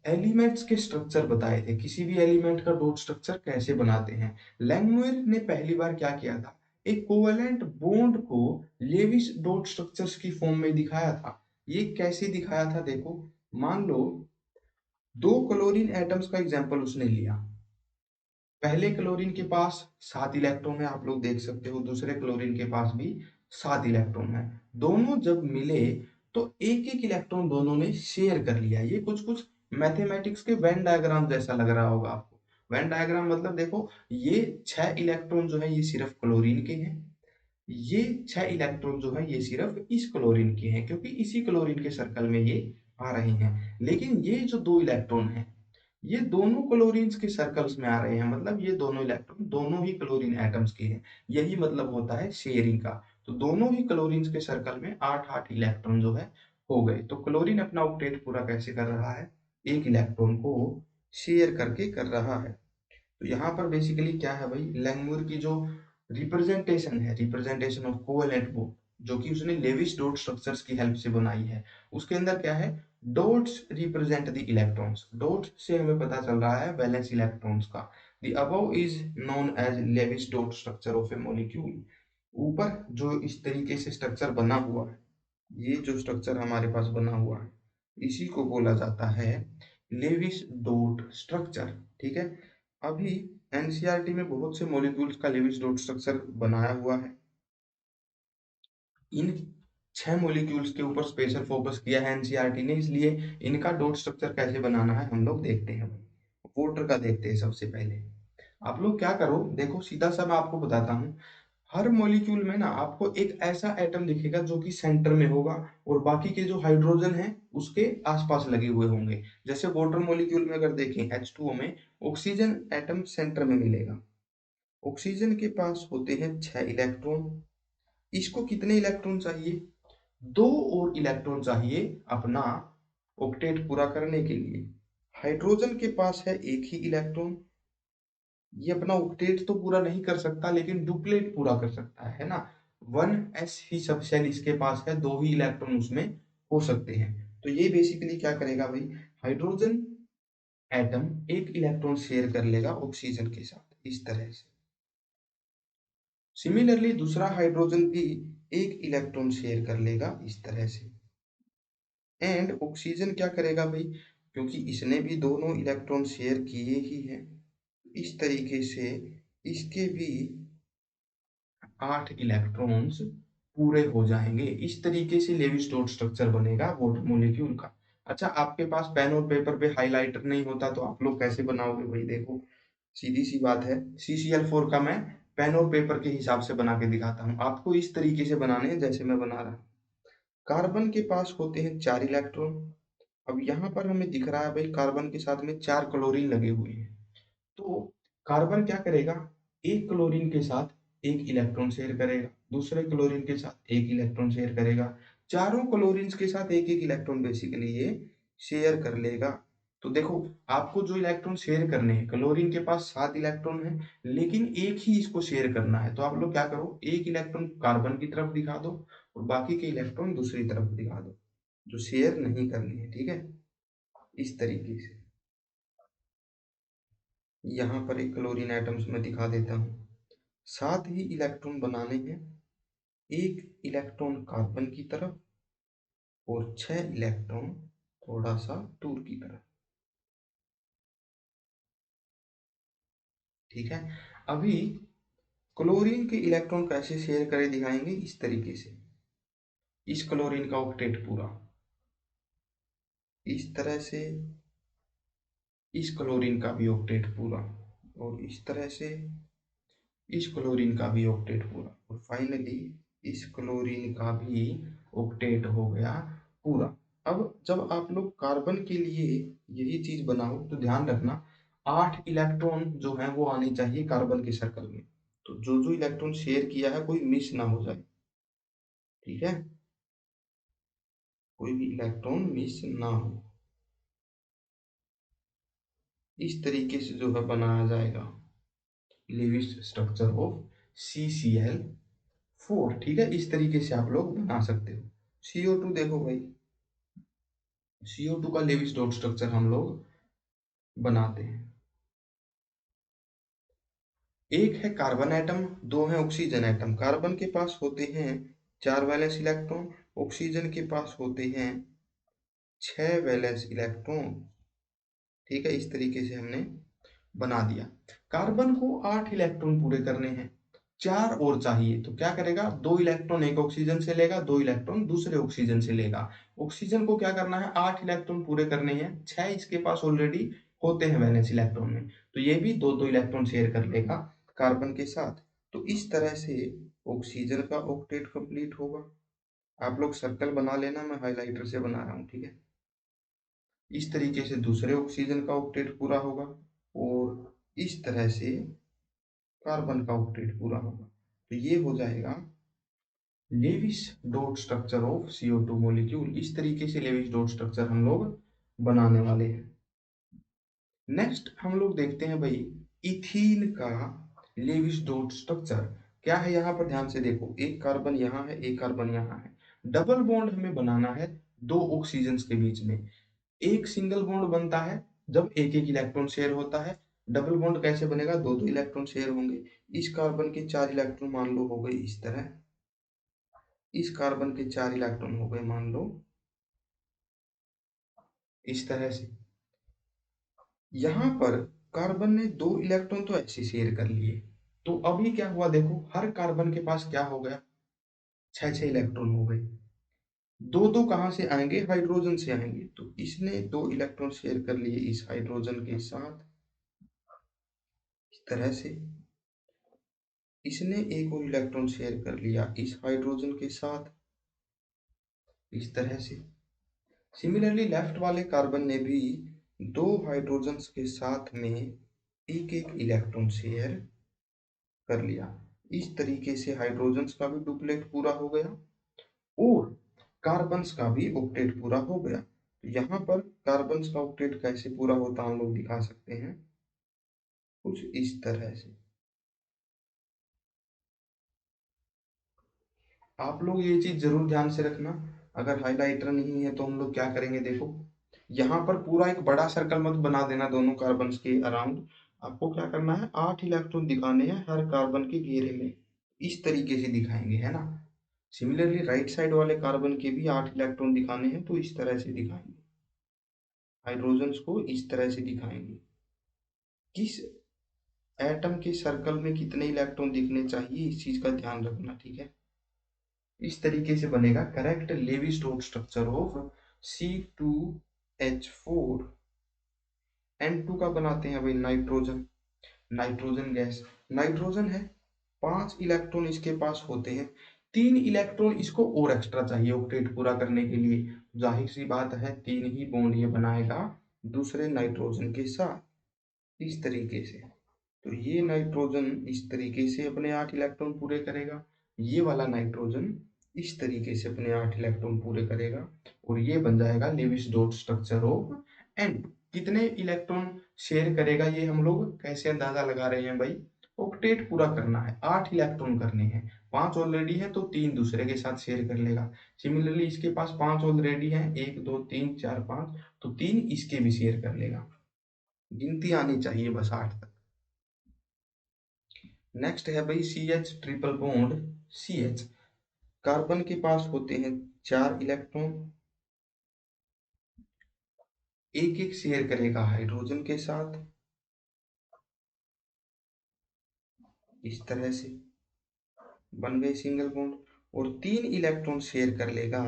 एलिमेंट्स के स्ट्रक्चर बताए थे, किसी भी एलिमेंट का डॉट स्ट्रक्चर कैसे बनाते हैं। लैंगमुइर ने पहली बार क्या किया था, एक कोवेलेंट बॉन्ड को लेविस डॉट स्ट्रक्चर्स की फॉर्म में दिखाया था। ये कैसे दिखाया था, देखो, मान लो दो क्लोरीन एटम्स का एग्जांपल उसने लिया। पहले क्लोरीन के पास 7 इलेक्ट्रॉन है, आप लोग देख सकते हो, दूसरे क्लोरीन के पास भी 7 इलेक्ट्रॉन है। दोनों जब मिले तो एक एक इलेक्ट्रॉन दोनों ने शेयर कर लिया। ये कुछ कुछ मैथमेटिक्स के वेन डायग्राम जैसा लग रहा होगा आपको। वेन डायग्राम मतलब देखो, ये 6 इलेक्ट्रॉन जो है ये सिर्फ क्लोरीन के हैं, ये 6 इलेक्ट्रॉन जो है ये सिर्फ इस क्लोरीन के हैं, क्योंकि इसी क्लोरीन के सर्कल में ये आ रहे हैं। लेकिन ये जो 2 इलेक्ट्रॉन है ये दोनों क्लोरीन्स के सर्कल्स में आ रहे हैं, मतलब ये दोनों इलेक्ट्रॉन दोनों ही क्लोरीन एटम्स के हैं। यही मतलब होता है शेयरिंग का। तो दोनों ही क्लोरीन्स के सर्कल में 8 8 इलेक्ट्रॉन जो है हो गए। तो क्लोरीन अपना ऑक्टेट पूरा कैसे कर रहा है, एक इलेक्ट्रॉन को शेयर करके कर रहा है। तो यहाँ पर बेसिकली क्या है भाई, लैंगमुइर की जो रिप्रेजेंटेशन है, रिप्रेजेंटेशन ऑफ कोवेलेंट बॉन्ड, जो कि उसने लेविस डॉट स्ट्रक्चर्स की हेल्प से बनाई है, उसके अंदर क्या है, dots represent the electrons. Dots से हमें पता चल रहा है वैलेंस इलेक्ट्रॉन्स का। The above is known as Lewis dot structure of a molecule. ऊपर जो इस तरीके से स्ट्रक्चर बना हुआ है, ये जो स्ट्रक्चर हमारे पास बना हुआ है, इसी को बोला जाता है लेविस डॉट स्ट्रक्चर। ठीक है, अभी एनसीईआरटी में बहुत से मॉलिक्यूल्स का लेविस डॉट स्ट्रक्चर बनाया हुआ है। इन 6 मॉलिक्यूल्स के ऊपर स्पेशल फोकस किया है एनसीईआरटी ने, इसलिए इनका डॉट स्ट्रक्चर कैसे बनाना है हम लोग देखते हैं। वाटर का देखते हैं सबसे पहले। आप लोग क्या करो, देखो सीधा सा मैं आपको बताता हूँ। हर मॉलिक्यूल में ना आपको एक ऐसा एटम दिखेगा जो कि सेंटर में होगा, और बाकी के जो हाइड्रोजन है उसके आसपास लगे हुए होंगे। जैसे वाटर मॉलिक्यूल में अगर देखें H2O में ऑक्सीजन एटम सेंटर में मिलेगा। ऑक्सीजन के पास होते हैं 6 इलेक्ट्रॉन। इसको कितने इलेक्ट्रॉन चाहिए, 2 और इलेक्ट्रॉन चाहिए अपना ऑक्टेट पूरा करने के लिए। हाइड्रोजन के पास है एक ही इलेक्ट्रॉन। ये अपना ऑक्टेट तो पूरा नहीं कर सकता लेकिन डुप्लेट पूरा कर सकता है ना। 1s ही सब शेल इसके पास है, 2 ही इलेक्ट्रॉन उसमें हो सकते हैं। तो ये बेसिकली क्या करेगा भाई, हाइड्रोजन एटम एक इलेक्ट्रॉन शेयर कर लेगा ऑक्सीजन के साथ इस तरह से। सिमिलरली दूसरा हाइड्रोजन भी एक इलेक्ट्रॉन शेयर कर लेगा इस तरह से। एंड ऑक्सीजन क्या करेगा भाई, क्योंकि इसने भी दोनों इलेक्ट्रॉन शेयर किए ही हैं, इस तरीके से इसके भी 8 इलेक्ट्रॉन्स पूरे हो जाएंगे। इस तरीके से लेविस डॉट स्ट्रक्चर बनेगा वाटर मॉलिक्यूल का। अच्छा, आपके पास पेन और पेपर पे हाइलाइटर नहीं होता तो आप लोग कैसे बनाओगे भाई, देखो सीधी सी बात है। CCl4 का मैं पेन और पेपर के हिसाब से बना के दिखाता हूँ, आपको इस तरीके से बनाने हैं जैसे मैं बना रहा हूँ। कार्बन के पास होते हैं 4 इलेक्ट्रॉन। अब यहाँ पर हमें दिख रहा है भाई कार्बन के साथ में 4 क्लोरीन लगे हुए हैं। तो कार्बन क्या करेगा, एक क्लोरीन के साथ एक इलेक्ट्रॉन शेयर करेगा, दूसरे क्लोरीन के साथ एक इलेक्ट्रॉन शेयर करेगा, चारों क्लोरीन के साथ एक एक इलेक्ट्रॉन बेसिकली ये शेयर कर लेगा। तो देखो, आपको जो इलेक्ट्रॉन शेयर करने हैं, क्लोरीन के पास 7 इलेक्ट्रॉन है लेकिन एक ही इसको शेयर करना है, तो आप लोग क्या करो, एक इलेक्ट्रॉन कार्बन की तरफ दिखा दो और बाकी के इलेक्ट्रॉन दूसरी तरफ दिखा दो जो शेयर नहीं करनी है। ठीक है, इस तरीके से। यहाँ पर एक क्लोरीन एटम्स में दिखा देता हूँ। 7 ही इलेक्ट्रॉन बनाने हैं, एक इलेक्ट्रॉन कार्बन की तरफ और 6 इलेक्ट्रॉन थोड़ा सा दूर की तरफ। ठीक है, अभी क्लोरीन के इलेक्ट्रॉन कैसे शेयर करें दिखाएंगे इस तरीके से। इस क्लोरीन का ऑक्टेट पूरा, इस तरह से इस क्लोरीन का भी ऑक्टेट पूरा, और इस तरह से इस क्लोरीन का भी ऑक्टेट पूरा, और फाइनली इस क्लोरीन का भी ऑक्टेट हो गया पूरा। अब जब आप लोग कार्बन के लिए यही चीज बनाओ तो ध्यान रखना 8 इलेक्ट्रॉन जो है वो आने चाहिए कार्बन के सर्कल में। तो जो जो इलेक्ट्रॉन शेयर किया है कोई मिस ना हो जाए, ठीक है, कोई भी इलेक्ट्रॉन मिस ना हो। इस तरीके से जो है बनाया जाएगा लेविस स्ट्रक्चर ऑफ CCl4, ठीक है, इस तरीके से आप लोग बना सकते हो। CO2 देखो भाई, CO2 का लेविस डॉट स्ट्रक्चर हम लोग बनाते हैं। एक है कार्बन एटम, दो है ऑक्सीजन एटम। कार्बन के पास होते हैं 4 वैलेंस इलेक्ट्रॉन, ऑक्सीजन के पास होते हैं 6 वैलेंस इलेक्ट्रॉन, ठीक है, इस तरीके से हमने बना दिया। कार्बन को 8 इलेक्ट्रॉन पूरे करने हैं, 4 और चाहिए, तो क्या करेगा, 2 इलेक्ट्रॉन एक ऑक्सीजन से लेगा, 2 इलेक्ट्रॉन दूसरे ऑक्सीजन से लेगा। ऑक्सीजन को क्या करना है, 8 इलेक्ट्रॉन पूरे करने हैं, 6 इसके पास ऑलरेडी होते हैं वैलेंस इलेक्ट्रॉन में, तो ये भी 2-2 इलेक्ट्रॉन शेयर कर लेगा कार्बन के साथ। तो इस तरह से ऑक्सीजन का ऑक्टेट कंप्लीट होगा। आप लोग सर्कल बना लेना, मैं हाइलाइटर से बना रहा हूँ, ठीक है। इस तरीके से दूसरे ऑक्सीजन का ऑक्टेट पूरा होगा, और इस तरह से कार्बन का ऑक्टेट पूरा होगा। तो ये हो जाएगा Lewis dot structure of CO2 molecule. इस तरीके से लेविस डॉट स्ट्रक्चर हम लोग बनाने वाले हैं। नेक्स्ट हम लोग देखते हैं भाई इथीन का लेविस डॉट स्ट्रक्चर क्या है। यहाँ पर ध्यान से देखो, एक कार्बन यहाँ है, एक कार्बन यहाँ है, डबल बॉन्ड हमें बनाना है दो ऑक्सीजन के बीच में। एक सिंगल बॉन्ड बनता है जब एक एक इलेक्ट्रॉन शेयर होता है। डबल बॉन्ड कैसे बनेगा, दो दो इलेक्ट्रॉन शेयर होंगे। इस कार्बन के 4 इलेक्ट्रॉन मान लो हो गए इस तरह, इस कार्बन के 4 इलेक्ट्रॉन हो गए मान लो इस तरह से। यहाँ पर कार्बन ने 2 इलेक्ट्रॉन तो ऐसे शेयर कर लिए, तो अभी क्या हुआ देखो, हर कार्बन के पास क्या हो गया, 6-6 इलेक्ट्रॉन हो गए। दो दो कहाँ से आएंगे, हाइड्रोजन से आएंगे, तो इसने 2 इलेक्ट्रॉन शेयर कर लिए इस हाइड्रोजन के साथ इस तरह से। इसने एक और इलेक्ट्रॉन शेयर कर लिया इस हाइड्रोजन के साथ इस तरह से। सिमिलरली लेफ्ट वाले कार्बन ने भी 2 हाइड्रोजन्स के साथ में एक एक इलेक्ट्रॉन शेयर कर लिया। इस तरीके से हाइड्रोजन्स का भी डुप्लेट पूरा हो गया और कार्बन्स का भी ऑक्टेट पूरा हो गया। तो यहाँ पर कार्बन्स का ऑक्टेट कैसे पूरा होता हम लोग दिखा सकते हैं कुछ इस तरह से। आप लोग ये चीज जरूर ध्यान से रखना, अगर हाइलाइटर नहीं है तो हम लोग क्या करेंगे देखो, यहाँ पर पूरा एक बड़ा सर्कल मत बना देना दोनों कार्बन के अराउंड। आपको क्या करना है, 8 इलेक्ट्रॉन दिखाने हैं हर कार्बन के घेरे में, इस तरीके से दिखाएंगे, है ना। सिमिलरली राइट साइड वाले कार्बन के भी 8 इलेक्ट्रॉन दिखाने हैं, तो इस तरह से दिखाएंगे, हाइड्रोजन्स को इस तरह से दिखाएंगे। किस एटम के सर्कल में कितने इलेक्ट्रॉन दिखने चाहिए, इस चीज का ध्यान रखना, ठीक है। इस तरीके से बनेगा करेक्ट लेवी स्टोक्स स्ट्रक्चर ऑफ C2H4। N2 का बनाते हैं भाई नाइट्रोजन, नाइट्रोजन गैस। नाइट्रोजन है, 5 इलेक्ट्रॉन इसके पास होते हैं, 3 इलेक्ट्रॉन इसको और एक्स्ट्रा चाहिए ऑक्टेट पूरा करने के लिए। जाहिर सी बात है 3 ही बॉन्ड ये बनाएगा दूसरे नाइट्रोजन के साथ इस तरीके से। तो ये नाइट्रोजन इस तरीके से अपने 8 इलेक्ट्रॉन पूरे करेगा, ये वाला नाइट्रोजन इस तरीके से अपने 8 इलेक्ट्रॉन पूरे करेगा, और ये बन जाएगा Lewis dot structure of N. कितने इलेक्ट्रॉन शेयर करेगा ये हम लोग कैसे अंदाजा लगा रहे हैं भाई, ऑक्टेट पूरा करना है, 8 इलेक्ट्रॉन करने हैं, 5 ऑलरेडी है तो 3 दूसरे के साथ शेयर कर लेगा। सिमिलरली इसके पास 5 ऑलरेडी है, 1 2 3 4 5, तो 3 इसके भी शेयर कर लेगा। गिनती आनी चाहिए बस 8 तक। नेक्स्ट है भाई CH triple bond CH। Carbon के पास होते हैं 4 इलेक्ट्रॉन, एक एक शेयर करेगा हाइड्रोजन के साथ इस तरह से, बन गए सिंगल बॉन्ड। और 3 इलेक्ट्रॉन शेयर कर लेगा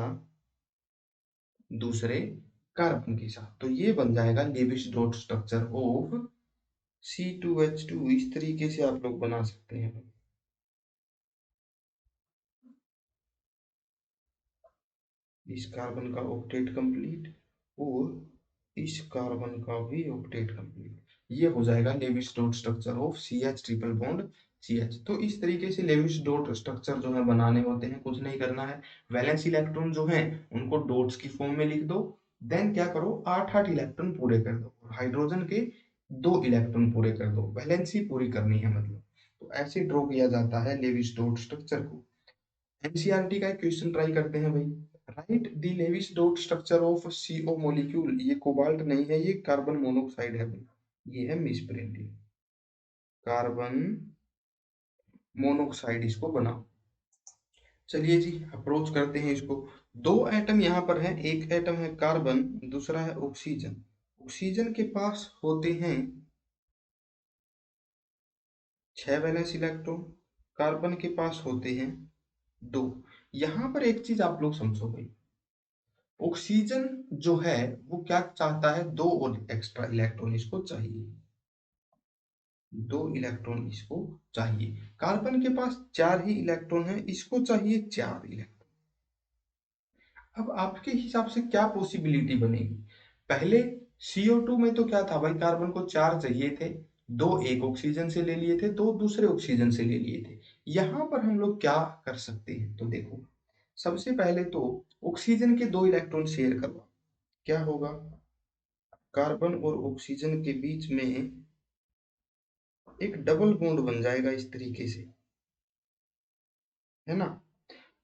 दूसरे कार्बन के साथ। तो ये बन जाएगा Lewis dot structure of C2H2। इस तरीके से आप लोग बना सकते हैं। इस कार्बन का ऑक्टेट कंप्लीट और इस कार्बन का भी ऑक्टेट कंप्लीट। ये हो जाएगा Lewis dot structure of CH triple bond CH। तो इस तरीके से लेविस डॉट स्ट्रक्चर जो है बनाने होते हैं, कुछ नहीं करना है। वैलेंस इलेक्ट्रॉन जो है उनको डॉट्स की फॉर्म में लिख दो, देन क्या करो 8-8 इलेक्ट्रॉन पूरे कर दो, और हाइड्रोजन के 2 इलेक्ट्रॉन पूरे कर दो, वैलेंसी पूरी करनी है मतलब। तो ऐसे ड्रॉ किया जाता है लेविस डॉट स्ट्रक्चर को। एनसीईआरटी का एक क्वेश्चन ट्राई करते हैं भाई। Write the Lewis dot structure of CO molecule. ये कोबाल्ट नहीं है, ये कार्बन मोनोऑक्साइड है भाई। ये है मिस प्रिंटिंग, कार्बन मोनोऑक्साइड इसको बनाओ। चलिए जी अप्रोच करते हैं इसको। दो एटम यहाँ पर है, एक एटम है कार्बन, दूसरा है ऑक्सीजन। ऑक्सीजन के पास होते हैं 6 वैलेंस इलेक्ट्रॉन, कार्बन के पास होते हैं 2। यहाँ पर एक चीज आप लोग समझो भाई, ऑक्सीजन जो है वो क्या चाहता है, 2 और एक्स्ट्रा इलेक्ट्रॉन इसको चाहिए, 2 इलेक्ट्रॉन इसको चाहिए। कार्बन के पास 4 ही इलेक्ट्रॉन है, इसको चाहिए 4 इलेक्ट्रॉन। अब आपके हिसाब से क्या पॉसिबिलिटी बनेगी? पहले CO2 में तो क्या था भाई, कार्बन को 4 चाहिए थे, 2 एक ऑक्सीजन से ले लिए थे, 2 दूसरे ऑक्सीजन से ले लिए थे। यहां पर हम लोग क्या कर सकते हैं, तो देखो सबसे पहले तो ऑक्सीजन के 2 इलेक्ट्रॉन शेयर करवा, क्या होगा, कार्बन और ऑक्सीजन के बीच में एक डबल बॉन्ड बन जाएगा इस तरीके से, है ना।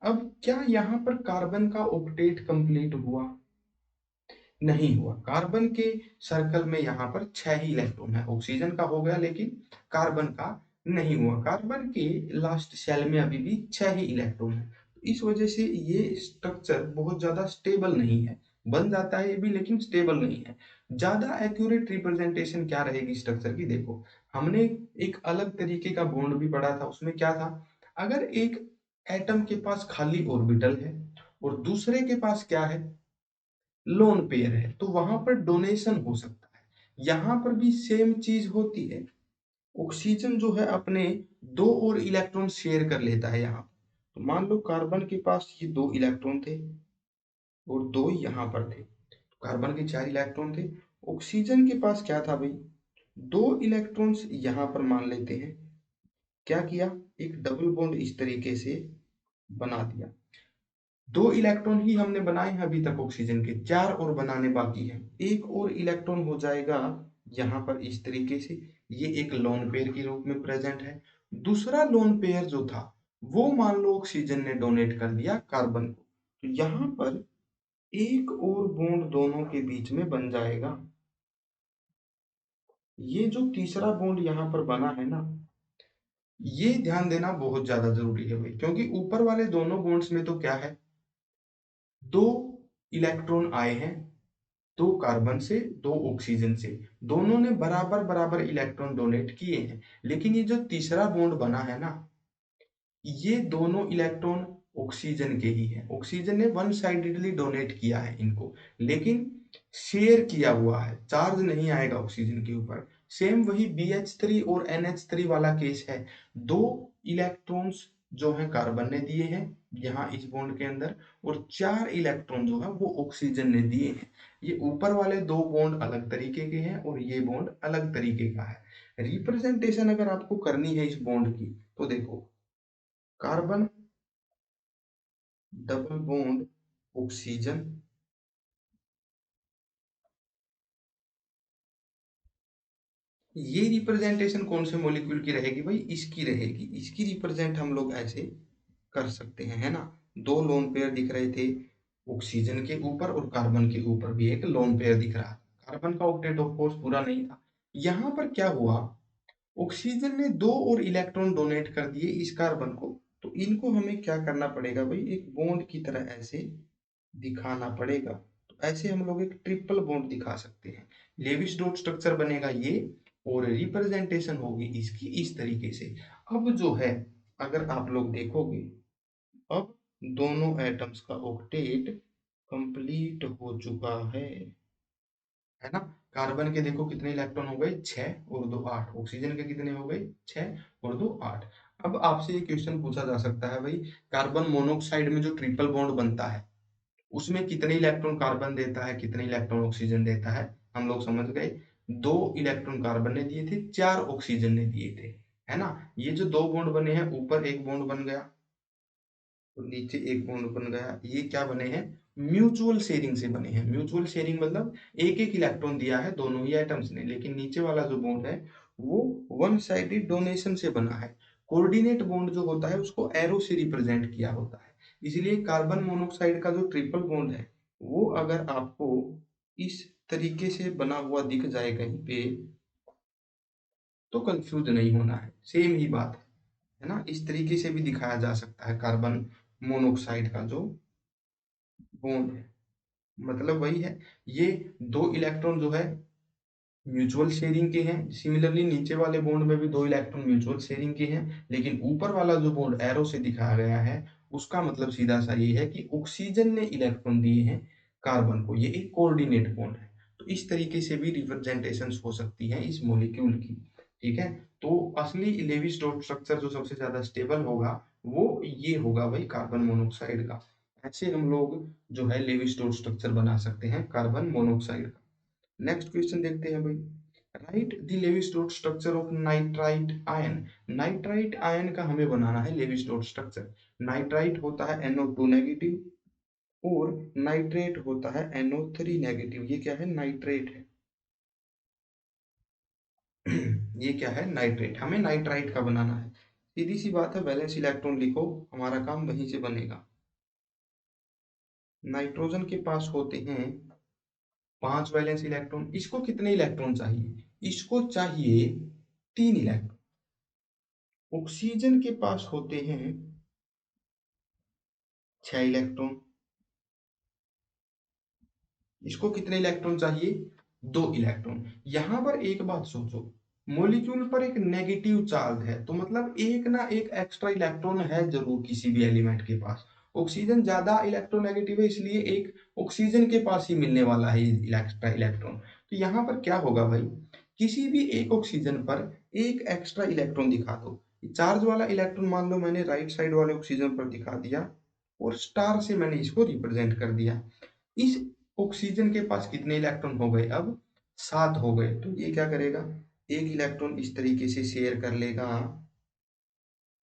अब क्या यहाँ पर कार्बन का ऑक्टेट कंप्लीट हुआ? नहीं हुआ। कार्बन के सर्कल में यहाँ पर 6 ही इलेक्ट्रॉन है, ऑक्सीजन का हो गया लेकिन कार्बन का नहीं हुआ। कार्बन के लास्ट शेल में अभी भी 6 ही इलेक्ट्रॉन है। इस वजह से ये स्ट्रक्चर बहुत ज्यादा स्टेबल नहीं है। बन जाता है ये भी लेकिन स्टेबल नहीं है। ज्यादा एक्यूरेट रिप्रेजेंटेशन क्या रहेगी स्ट्रक्चर की, देखो हमने एक अलग तरीके का बॉन्ड भी पढ़ा था, उसमें क्या था, अगर एक एटम के पास खाली ऑर्बिटल है और दूसरे के पास क्या है, लोन पेयर है, तो वहां पर डोनेशन हो सकता है। यहां पर भी सेम चीज होती है। ऑक्सीजन जो है अपने 2 और इलेक्ट्रॉन शेयर कर लेता है यहाँ। तो मान लो कार्बन के पास ये 2 इलेक्ट्रॉन थे और 2 यहाँ पर थे, तो कार्बन के 4 इलेक्ट्रॉन थे। ऑक्सीजन के पास क्या था भाई, 2 इलेक्ट्रॉन्स यहाँ पर मान लेते हैं। क्या किया, एक डबल बॉन्ड इस तरीके से बना दिया। 2 इलेक्ट्रॉन ही हमने बनाए हैं अभी तक ऑक्सीजन के, 4 और बनाने बाकी हैं। एक और इलेक्ट्रॉन हो जाएगा यहाँ पर इस तरीके से, ये एक लोन पेयर के रूप में प्रेजेंट है। दूसरा लोन पेयर जो था वो मान लो ऑक्सीजन ने डोनेट कर दिया कार्बन को, तो यहाँ पर एक और बॉन्ड दोनों के बीच में बन जाएगा। ये जो तीसरा बॉन्ड यहाँ पर बना है ना, ये ध्यान देना बहुत ज्यादा जरूरी है भाई, क्योंकि ऊपर वाले दोनों बॉन्ड्स में तो क्या है, 2 इलेक्ट्रॉन आए हैं, 2 कार्बन से 2 ऑक्सीजन से, दोनों ने बराबर बराबर इलेक्ट्रॉन डोनेट किए हैं। लेकिन ये जो तीसरा बॉन्ड बना है ना, ये दोनों इलेक्ट्रॉन ऑक्सीजन के ही हैं। ऑक्सीजन ने वन साइडेडली डोनेट किया है इनको, लेकिन शेयर किया हुआ है, चार्ज नहीं आएगा ऑक्सीजन के ऊपर। सेम वही BH3 और NH3 वाला केस है। 2 इलेक्ट्रॉन्स जो है कार्बन ने दिए हैं यहाँ इस बॉन्ड के अंदर, और 4 इलेक्ट्रॉन जो है वो ऑक्सीजन ने दिए हैं। ये ऊपर वाले 2 बॉन्ड अलग तरीके के हैं और ये बॉन्ड अलग तरीके का है। रिप्रेजेंटेशन अगर आपको करनी है इस बॉन्ड की, तो देखो कार्बन डबल बॉन्ड ऑक्सीजन, ये रिप्रेजेंटेशन कौन से मॉलिक्यूल की रहेगी भाई, इसकी रहेगी। इसकी रिप्रेजेंट हम लोग ऐसे कर सकते हैं, है ना। 2 लोन पेयर दिख रहे थे ऑक्सीजन के ऊपर, और कार्बन के ऊपर भी एक लोन पेयर दिख रहा था। कार्बन का ऑक्टेट ऑफ कोर्स पूरा नहीं था। यहाँ पर क्या हुआ, ऑक्सीजन ने 2 और इलेक्ट्रॉन डोनेट कर दिए इस कार्बन को, तो इनको हमें क्या करना पड़ेगा भाई, एक बॉन्ड की तरह ऐसे दिखाना पड़ेगा। तो ऐसे हम लोग एक ट्रिपल बॉन्ड दिखा सकते हैं। लेविस डॉट स्ट्रक्चर बनेगा ये, और रिप्रेजेंटेशन होगी इसकी इस तरीके से। अब जो है, अगर आप लोग देखोगे, अब दोनों एटम्स का ऑक्टेट कंप्लीट हो चुका है ना। कार्बन के देखो कितने इलेक्ट्रॉन हो गए, 6 और 2 8। ऑक्सीजन के कितने हो गए, 6 और 2 8। अब आपसे ये क्वेश्चन पूछा जा सकता है भाई, कार्बन मोनोऑक्साइड में जो ट्रिपल बॉन्ड बनता है उसमें कितने इलेक्ट्रॉन कार्बन देता है, कितने इलेक्ट्रॉन ऑक्सीजन देता है। हम लोग समझ गए, 2 इलेक्ट्रॉन कार्बन ने दिए थे, 4 ऑक्सीजन ने दिए थे, है ना। ये जो 2 बॉन्ड बने हैं, ऊपर एक बॉन्ड बन गया तो नीचे एक बॉन्ड बन गया, ये क्या बने हैं, म्यूचुअल शेयरिंग से बने हैं। म्यूचुअल शेयरिंग मतलब एक एक इलेक्ट्रॉन दिया है दोनों ही एटम्स ने, लेकिन नीचे वाला जो बॉन्ड है वो वन साइडेड डोनेशन से बना है। कोऑर्डिनेट बॉन्ड जो होता है उसको एरो से रिप्रेजेंट किया होता है। इसलिए कार्बन मोनोऑक्साइड का जो ट्रिपल बॉन्ड है वो अगर आपको इस तरीके से बना हुआ दिख जाए कहीं पे, तो कंफ्यूज नहीं होना है, सेम ही बात है ना। इस तरीके से भी दिखाया जा सकता है कार्बन मोनोऑक्साइड का जो बॉन्ड है, मतलब वही है। ये 2 इलेक्ट्रॉन जो है म्यूचुअल शेयरिंग के हैं। सिमिलरली नीचे वाले बॉन्ड में भी 2 इलेक्ट्रॉन म्यूचुअल शेयरिंग के हैं, लेकिन ऊपर वाला जो बॉन्ड एरो से दिखाया गया है उसका मतलब सीधा सा ये है कि ऑक्सीजन ने इलेक्ट्रॉन दिए हैं कार्बन को, ये एक कोऑर्डिनेट बॉन्ड है। तो इस तरीके से भी रिप्रेजेंटेशन हो सकती है इस मॉलिक्यूल की, ठीक है। तो असली लेविस डॉट स्ट्रक्चर जो सबसे ज्यादा स्टेबल होगा वो ये होगा भाई, कार्बन मोनोऑक्साइड का। ऐसे हम लोग जो है लेविस डॉट स्ट्रक्चर बना सकते हैं कार्बन मोनोऑक्साइड का। नेक्स्ट क्वेश्चन देखते हैं भाई, write the Lewis dot structure of nitrite ion. Nitrite ion का हमें बनाना है लेविस डॉट स्ट्रक्चर। नाइट्राइट होता है NO2 नेगेटिव और नाइट्रेट होता है NO3 नेगेटिव। ये क्या है, नाइट्रेट है। ये क्या है, नाइट्रेट। हमें नाइट्राइट का बनाना है। सीधी सी बात है, वैलेंस इलेक्ट्रॉन लिखो, हमारा काम वहीं से बनेगा। नाइट्रोजन के पास होते हैं 5 वैलेंस इलेक्ट्रॉन। इसको कितने इलेक्ट्रॉन चाहिए, इसको चाहिए 3 इलेक्ट्रॉन। ऑक्सीजन के पास होते हैं 6 इलेक्ट्रॉन। इसको कितने इलेक्ट्रॉन चाहिए, 2 इलेक्ट्रॉन। यहां पर एक बात सोचो, मॉलिक्यूल पर एक नेगेटिव चार्ज है, तो मतलब एक ना एक एक्स्ट्रा इलेक्ट्रॉन है जरूर किसी भी एलिमेंट के पास। ऑक्सीजन ज्यादा इलेक्ट्रोनेगेटिव है, इसलिए एक ऑक्सीजन के पास ही मिलने वाला है एक्स्ट्रा इलेक्ट्रॉन। तो यहाँ पर क्या होगा भाई, किसी भी एक ऑक्सीजन पर एक एक्स्ट्रा इलेक्ट्रॉन दिखा दो। चार्ज वाला इलेक्ट्रॉन मान लो मैंने राइट साइड वाले ऑक्सीजन पर दिखा दिया और स्टार से मैंने इसको रिप्रेजेंट कर दिया। इस ऑक्सीजन के पास कितने इलेक्ट्रॉन हो गए, अब 7 हो गए। तो ये क्या करेगा, एक इलेक्ट्रॉन इस तरीके से शेयर कर लेगा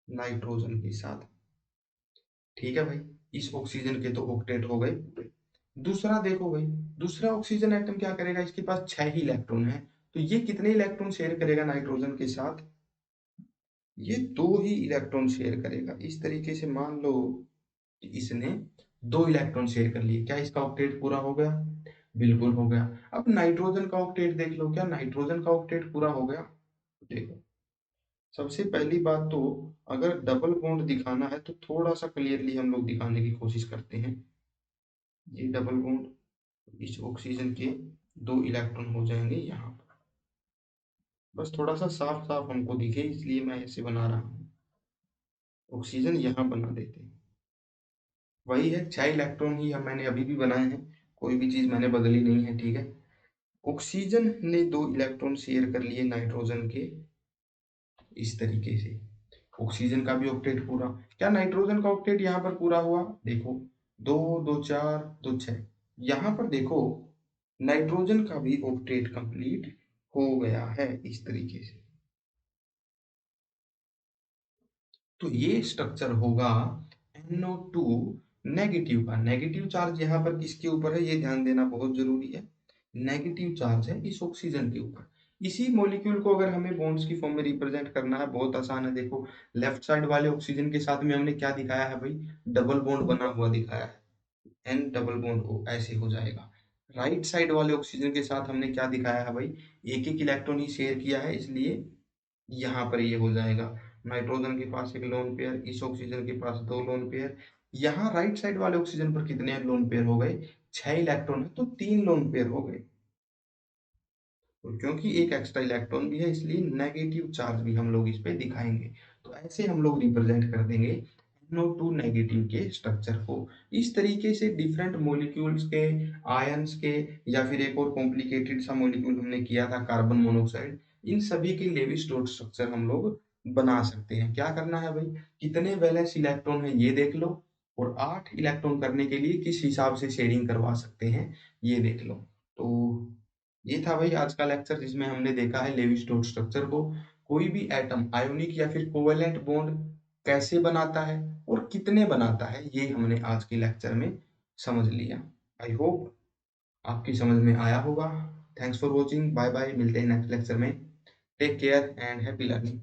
नाइट्रोजन के साथ, ठीक है भाई। इस ऑक्सीजन के तो ऑक्टेट हो गए पूरे। दूसरा देखो भाई, दूसरा ऑक्सीजन एटम क्या करेगा, इसके पास 6 ही इलेक्ट्रॉन है, तो ये कितने इलेक्ट्रॉन शेयर करेगा नाइट्रोजन के साथ, ये 2 ही इलेक्ट्रॉन शेयर करेगा। इस तरीके से मान लो कि इसने 2 इलेक्ट्रॉन शेयर कर लिए, क्या इसका ऑक्टेट पूरा हो गया, बिल्कुल हो गया। अब नाइट्रोजन का ऑक्टेट देख लो, क्या नाइट्रोजन का ऑक्टेट पूरा हो गया। देखो, सबसे पहली बात तो अगर डबल बॉन्ड दिखाना है तो थोड़ा सा क्लियरली हम लोग दिखाने की कोशिश करते हैं। ये डबल बॉन्ड, इस ऑक्सीजन के 2 इलेक्ट्रॉन हो जाएंगे यहाँ पर। बस थोड़ा सा साफ साफ हमको दिखे इसलिए मैं ऐसे बना रहा हूँ। ऑक्सीजन यहाँ बना देते हैं, वही है 6 इलेक्ट्रॉन ही हम मैंने अभी भी बनाए हैं, कोई भी चीज मैंने बदली नहीं है, ठीक है। ऑक्सीजन ने 2 इलेक्ट्रॉन शेयर कर लिए नाइट्रोजन के, इस तरीके से ऑक्सीजन का भी ऑक्टेट पूरा। क्या नाइट्रोजन का ऑक्टेट यहाँ पर पूरा हुआ, देखो 2 2 4 2 6। यहाँ पर देखो नाइट्रोजन का भी ऑक्टेट कंप्लीट हो गया है इस तरीके से। तो ये स्ट्रक्चर होगा NO2 नेगेटिव का। नेगेटिव चार्ज यहाँ पर किसके ऊपर है, ये ध्यान देना बहुत जरूरी है। नेगेटिव चार्ज है इस ऑक्सीजन के ऊपर। इसी मॉलिक्यूल को अगर हमें बॉन्ड्स की फॉर्म में रिप्रेजेंट करना है, बहुत आसान है। देखो लेफ्ट साइड वाले ऑक्सीजन के साथ में हमने क्या दिखाया है भाई, डबल बॉन्ड बना हुआ दिखाया है, एन डबल बॉन्ड ओ ऐसे हो जाएगा। राइट साइड वाले ऑक्सीजन के साथ हमने क्या दिखाया है भाई, एक एक इलेक्ट्रॉन ही शेयर किया है, इसलिए यहाँ पर ये हो जाएगा। नाइट्रोजन के पास एक लोन पेयर, इस ऑक्सीजन के पास 2 लोन पेयर। यहाँ राइट साइड वाले ऑक्सीजन पर कितने लोन पेयर हो गए, 6 इलेक्ट्रॉन है तो 3 लोन पेयर हो गए। तो क्योंकि एक एक्स्ट्रा इलेक्ट्रॉन भी है इसलिए नेगेटिव चार्ज भी हम लोग इस पे दिखाएंगे। तो ऐसे हम लोग रिप्रेजेंट कर देंगे NO2 नेगेटिव के स्ट्रक्चर को। इस तरीके से डिफरेंट मॉलिक्यूल्स के, आयन्स के, या फिर एक और कॉम्प्लिकेटेड सा मॉलिक्यूल हमने किया था कार्बन मोनोऑक्साइड, इन सभी के लेविस डॉट स्ट्रक्चर हम लोग बना सकते हैं। क्या करना है भाई, कितने वैलेंस इलेक्ट्रॉन है ये देख लो, और 8 इलेक्ट्रॉन करने के लिए किस हिसाब से शेयरिंग करवा सकते हैं ये देख लो। तो ये था भाई आज का लेक्चर, जिसमें हमने देखा है लेविस डॉट स्ट्रक्चर को। कोई भी एटम आयोनिक या फिर कोवेलेंट बॉन्ड कैसे बनाता है और कितने बनाता है, ये हमने आज के लेक्चर में समझ लिया। आई होप आपकी समझ में आया होगा। Thanks for watching, bye bye, मिलते हैं नेक्स्ट लेक्चर में। Take care and happy learning.